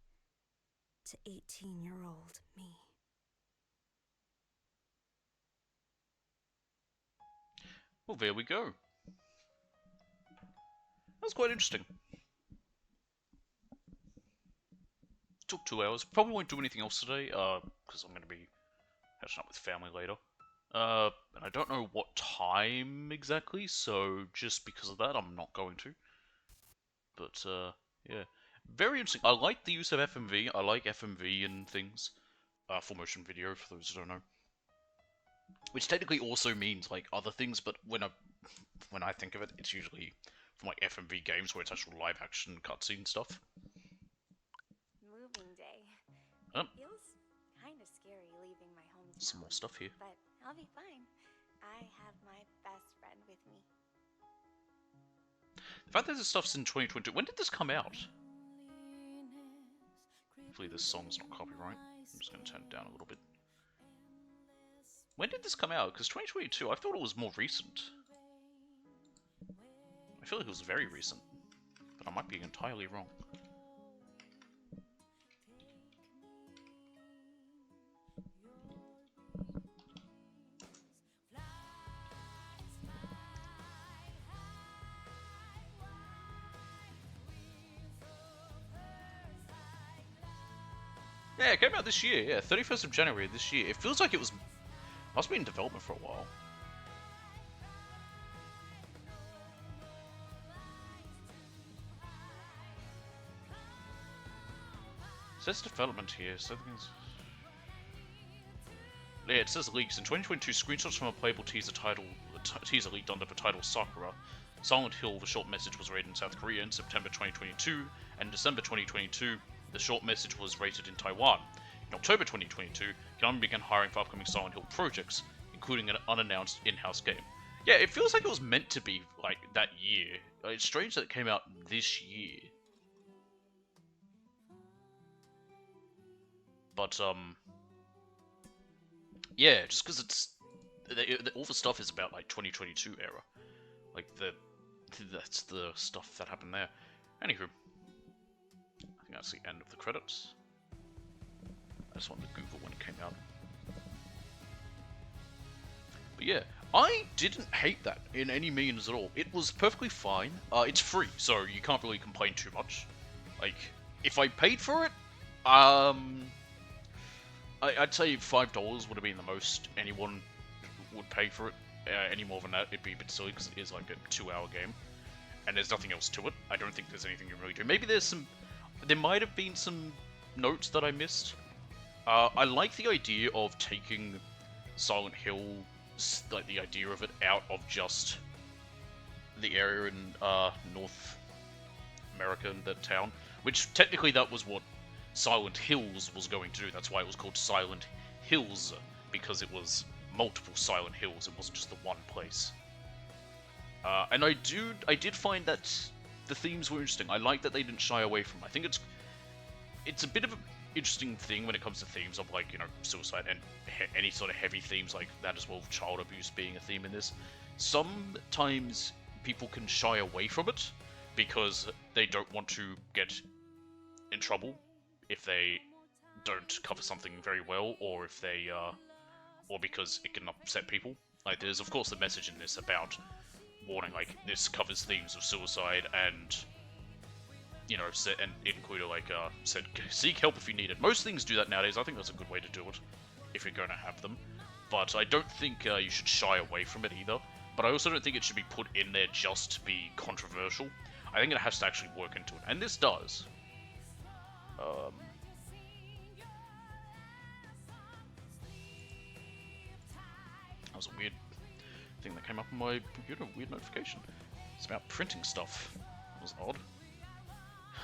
to 18-year-old me. Well, there we go. That was quite interesting. Took 2 hours. Probably won't do anything else today, because I'm going to be catching up with family later. And I don't know what time exactly, so just because of that, I'm not going to. But, yeah. Very interesting. I like the use of FMV. I like FMV and things. Full motion video, for those who don't know. Which technically also means, like, other things, but when I think of it, it's usually from, like, FMV games where it's actual live-action cutscene stuff. Moving day. Oh. Feels kind of scary leaving my hometown. Some more stuff here. But I'll be fine. I have my best friend with me. The fact that this stuff's in 2022. When did this come out? Hopefully this song's not copyright. I'm just going to turn it down a little bit. When did this come out? Because 2022, I thought it was more recent. I feel like it was very recent. But I might be entirely wrong. Yeah, it came out this year, yeah, 31st of January this year. It feels like it was... must be in development for a while. It says development here, so things... Yeah, it says leaks. In 2022, screenshots from a playable teaser teaser leaked under the title Sakura. Silent Hill, the short message was rated in South Korea in September 2022, and in December 2022, the short message was rated in Taiwan. In October 2022, Konami began hiring for upcoming Silent Hill projects, including an unannounced in-house game. Yeah, it feels like it was meant to be, like, that year. It's strange that it came out this year. But, yeah, just because it's... all the stuff is about, like, 2022 era. Like, the that's the stuff that happened there. Anywho, I think that's the end of the credits. I just wanted to Google when it came out. But yeah, I didn't hate that in any means at all. It was perfectly fine. It's free, so you can't really complain too much. Like, if I paid for it, I'd say $5 would have been the most anyone would pay for it. Any more than that, it'd be a bit silly, because it is like a 2-hour game. And there's nothing else to it. I don't think there's anything you can really do. Maybe there might have been some notes that I missed. I like the idea of taking Silent Hill, like the idea of it, out of just the area in North America and that town. Which, technically, that was what Silent Hills was going to do. That's why it was called Silent Hills, because it was multiple Silent Hills. It wasn't just the one place. And I did find that the themes were interesting. I like that they didn't shy away from. I think it's a bit of an interesting thing when it comes to themes of, like, you know, suicide and any sort of heavy themes like that as well. Child abuse being a theme in this. Sometimes people can shy away from it because they don't want to get in trouble if they don't cover something very well, or if they or because it can upset people. Like, there's of course the message in this about warning, like, this covers themes of suicide, and, you know, and it included, like, said, seek help if you need it. Most things do that nowadays. I think that's a good way to do it, if you're going to have them. But I don't think you should shy away from it either. But I also don't think it should be put in there just to be controversial. I think it has to actually work into it, and this does. That was a weird thing that came up on my computer, weird notification. It's about printing stuff. That was odd.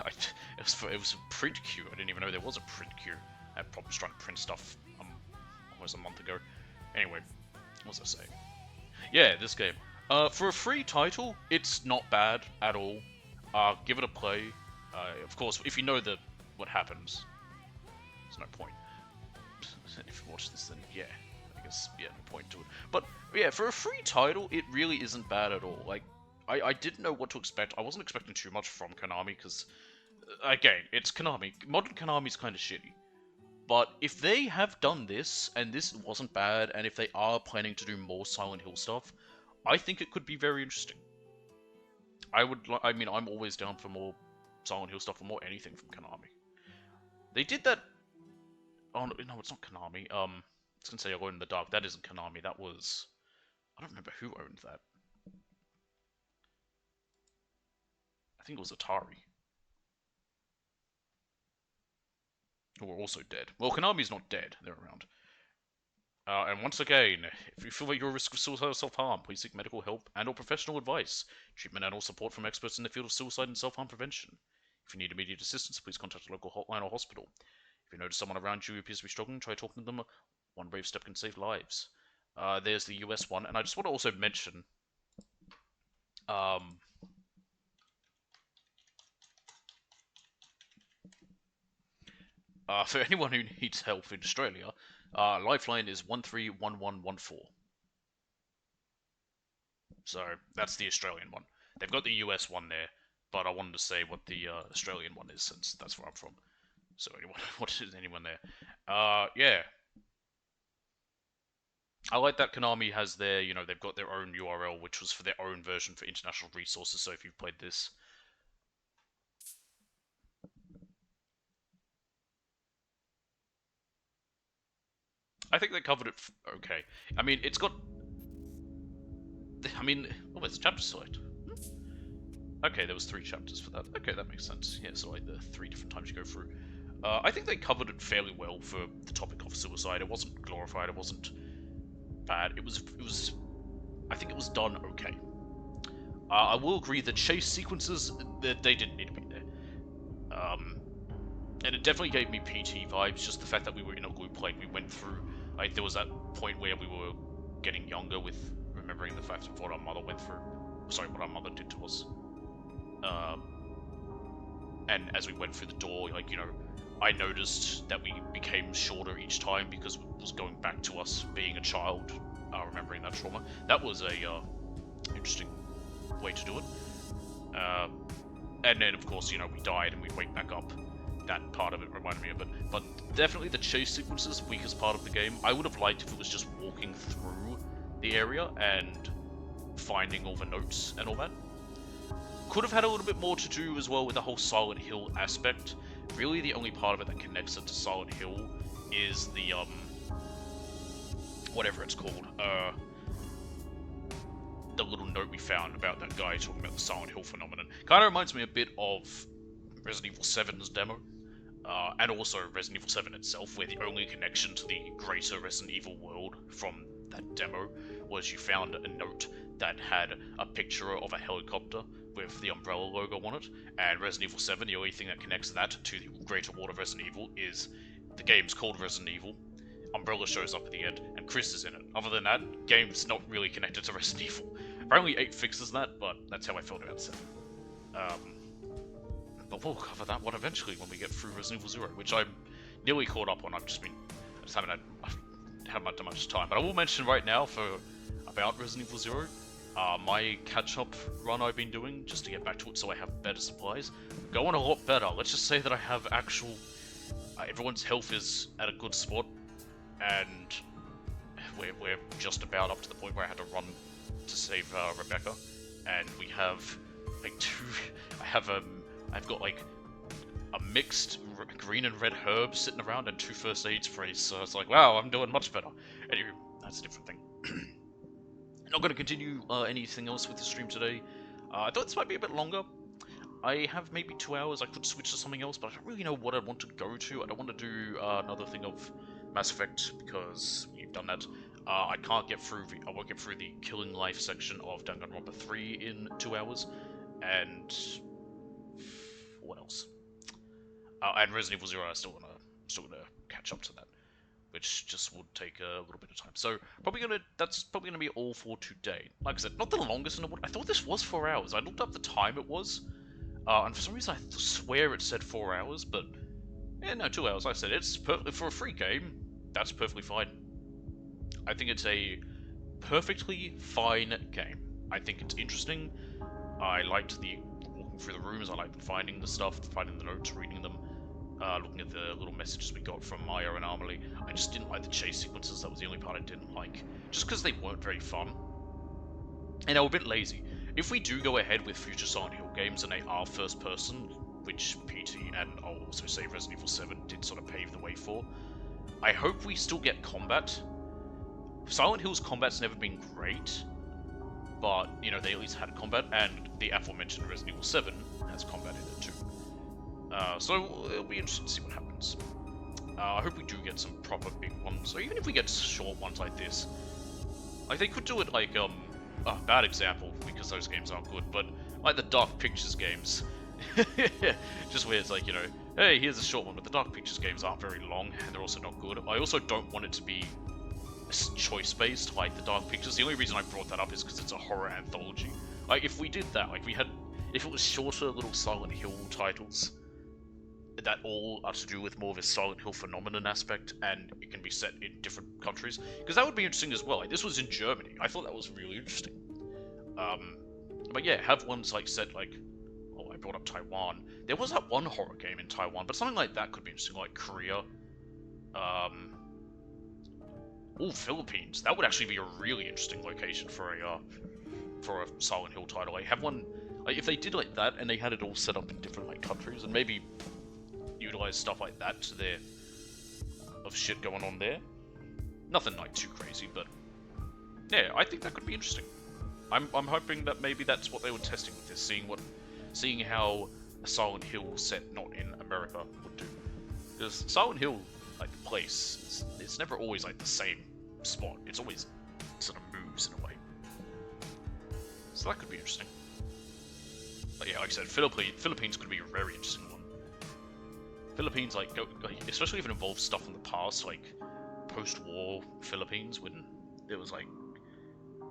It was a print queue. I didn't even know there was a print queue. I had problems trying to print stuff almost a month ago. Anyway, what was I saying? Yeah, this game. For a free title, it's not bad at all. Give it a play. Of course, if you know what happens, there's no point. If you watch this, then yeah. I guess, yeah, no point to it. But, yeah, for a free title, it really isn't bad at all. Like, I didn't know what to expect. I wasn't expecting too much from Konami, because, again, it's Konami. Modern Konami's kind of shitty. But if they have done this, and this wasn't bad, and if they are planning to do more Silent Hill stuff, I think it could be very interesting. I mean, I'm always down for more Silent Hill stuff, or more anything from Konami. They did that... Oh, no, it's not Konami. I was going to say Alone in the Dark. That isn't Konami. That was... I don't remember who owned that. I think it was Atari. Who are also dead. Well, Konami's not dead. They're around. And once again, if you feel like you're at risk of suicide or self-harm, please seek medical help and/or professional advice, treatment and/or support from experts in the field of suicide and self-harm prevention. If you need immediate assistance, please contact a local hotline or hospital. If you notice someone around you who appears to be struggling, try talking to them. One brave step can save lives. There's the US one, and I just want to also mention... for anyone who needs help in Australia, Lifeline is 131114. So, that's the Australian one. They've got the US one there, but I wanted to say what the Australian one is, since that's where I'm from. So, anyone there? Yeah. I like that Konami has their, you know, they've got their own URL, which was for their own version for international resources, so if you've played this... I think they covered it okay. I mean, it's got... I mean... Oh, there's a chapter select. Okay, there was 3 chapters for that. Okay, that makes sense. Yeah, so like the 3 different times you go through. I think they covered it fairly well for the topic of suicide. It wasn't glorified, it wasn't bad. It was... I think it was done okay. I will agree that chase sequences, they didn't need to be there. And it definitely gave me PT vibes, just the fact that we were in a group, like, we went through, like, there was that point where we were getting younger with remembering the fact of what our mother went through. Sorry, what our mother did to us. And as we went through the door, like, you know, I noticed that we became shorter each time because it was going back to us being a child, remembering that trauma. That was a, interesting way to do it. And then, of course, you know, we died and we'd wake back up. That part of it reminded me of it. But definitely the chase sequence is the weakest part of the game. I would have liked if it was just walking through the area and finding all the notes and all that. Could have had a little bit more to do as well with the whole Silent Hill aspect. Really, the only part of it that connects it to Silent Hill is the, whatever it's called, the little note we found about that guy talking about the Silent Hill phenomenon. Kind of reminds me a bit of Resident Evil 7's demo, and also Resident Evil 7 itself, where the only connection to the greater Resident Evil world from that demo was you found a note that had a picture of a helicopter with the Umbrella logo on it, and Resident Evil 7, the only thing that connects that to the greater world of Resident Evil is the game's called Resident Evil, Umbrella shows up at the end, and Chris is in it. Other than that, game's not really connected to Resident Evil. Apparently 8 fixes that, but that's how I felt about 7. But we'll cover that one eventually when we get through Resident Evil 0, which I'm nearly caught up on. I just haven't had much time. But I will mention right now about Resident Evil 0, my catch-up run I've been doing, just to get back to it so I have better supplies, going a lot better. Let's just say that I have actual... everyone's health is at a good spot, and we're just about up to the point where I had to run to save Rebecca, and we have like I've got like a mixed green and red herb sitting around and 2 first aid sprays, so it's like, wow, I'm doing much better. Anyway, that's a different thing. Not going to continue anything else with the stream today. I thought this might be a bit longer. I have maybe 2 hours. I could switch to something else, but I don't really know what I want to go to. I don't want to do another thing of Mass Effect because we've done that. I won't get through the Killing Life section of Danganronpa 3 in 2 hours, and what else? And Resident Evil 0, I'm still gonna catch up to that, which just would take a little bit of time. So that's probably gonna be all for today. Like I said, not the longest in the world. I thought this was 4 hours. I looked up the time it was, and for some reason I swear it said 4 hours, but yeah, no, 2 hours. Like I said, it's perfectly for a free game. That's perfectly fine. I think it's a perfectly fine game. I think it's interesting. I liked the walking through the rooms. I liked finding the stuff, finding the notes, reading them, looking at the little messages we got from Maya and Amelie. I just didn't like the chase sequences. That was the only part I didn't like, just because they weren't very fun, and they were a bit lazy. If we do go ahead with future Silent Hill games and they are first person, which PT and I'll also say Resident Evil 7 did sort of pave the way for, I hope we still get combat. Silent Hill's combat's never been great, but, you know, they at least had combat, and the aforementioned Resident Evil 7 has combat in it too. So it'll be interesting to see what happens. I hope we do get some proper big ones, or even if we get short ones like this. Like, they could do it like, bad example, because those games aren't good, but like the Dark Pictures games. Just where it's like, you know, hey, here's a short one, but the Dark Pictures games aren't very long, and they're also not good. I also don't want it to be choice-based like the Dark Pictures. The only reason I brought that up is because it's a horror anthology. Like, if we did that, like if it was shorter little Silent Hill titles that all are to do with more of a Silent Hill phenomenon aspect, and it can be set in different countries, because that would be interesting as well. Like, this was in Germany. I thought that was really interesting. But yeah, have ones like set like, oh, I brought up Taiwan. There was that one horror game in Taiwan, but something like that could be interesting, like Korea. Oh, Philippines. That would actually be a really interesting location for a Silent Hill title. Like, have one, like, if they did like that and they had it all set up in different like countries, and maybe utilize stuff like that to their of shit going on there. Nothing like too crazy, but yeah, I think that could be interesting. I'm hoping that maybe that's what they were testing with this, seeing how a Silent Hill set not in America would do. Because Silent Hill, like the place, it's never always like the same spot. It's always sort of moves in a way. So that could be interesting. But yeah, like I said, Philippines could be a very interesting one. Philippines, like, especially if it involves stuff from the past, like post-war Philippines, when it was like,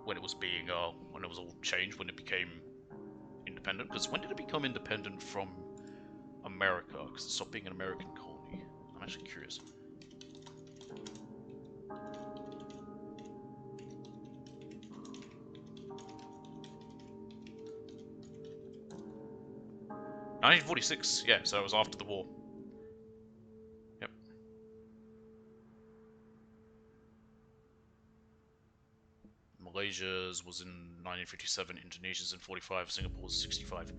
when it was being, when it was all changed, when it became independent. Because when did it become independent from America? Because it stopped being an American colony. I'm actually curious. 1946, yeah, so it was after the war. Yep. Malaysia's was in 1957, Indonesia's in 45, Singapore's 65.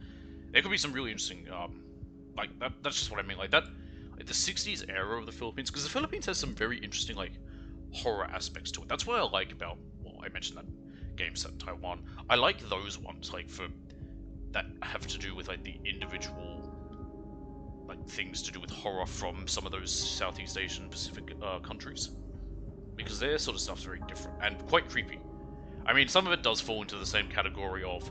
There could be some really interesting, like, that's just what I mean, like, like the 60s era of the Philippines, because the Philippines has some very interesting, like, horror aspects to it. That's what I like about, well, I mentioned that game set in Taiwan. I like those ones, like, that have to do with, like, the individual, like, things to do with horror from some of those Southeast Asian Pacific countries. Because their sort of stuff's very different, and quite creepy. I mean, some of it does fall into the same category of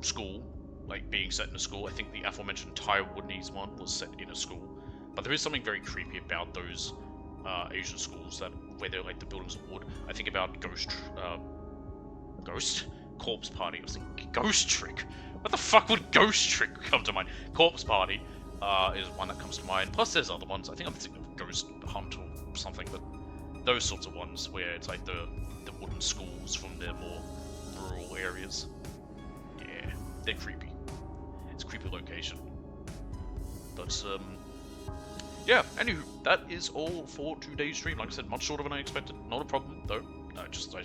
school, like being set in a school. I think the aforementioned Taiwanese one was set in a school. But there is something very creepy about those Asian schools that where they're like the buildings of wood. I think about Corpse Party. I was thinking Ghost Trick. What the fuck would Ghost Trick come to mind? Corpse Party is one that comes to mind. Plus, there's other ones. I think I'm thinking of Ghost Hunt or something, but those sorts of ones where it's like the wooden schools from their more rural areas. Yeah, they're creepy. It's a creepy location. But yeah. Anywho, that is all for today's stream. Like I said, much shorter than I expected. Not a problem though. I just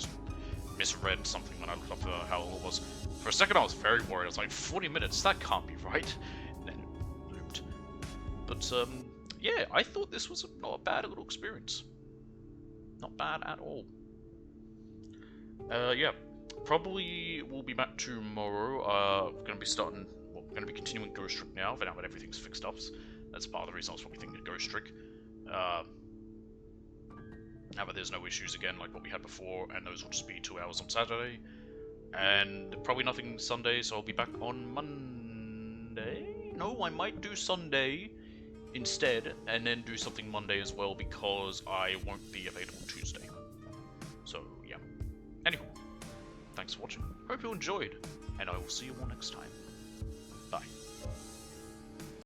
misread something when I looked up how long it was. For a second, I was very worried. I was like, 40 minutes. That can't be right. And then it looped. But yeah, I thought this was not a bad little experience. Not bad at all. Yeah, probably we'll be back tomorrow. We're gonna be starting. Well, we're gonna be continuing Ghost Trick now that everything's fixed up. That's part of the reason I was probably thinking of Ghost Trick. Now that there's no issues again like what we had before, and those will just be 2 hours on Saturday, and probably nothing Sunday. So I'll be back on Monday. No, I might do Sunday instead, and then do something Monday as well because I won't be available Tuesday. So yeah. Anyway, thanks for watching. Hope you enjoyed, and I will see you all next time.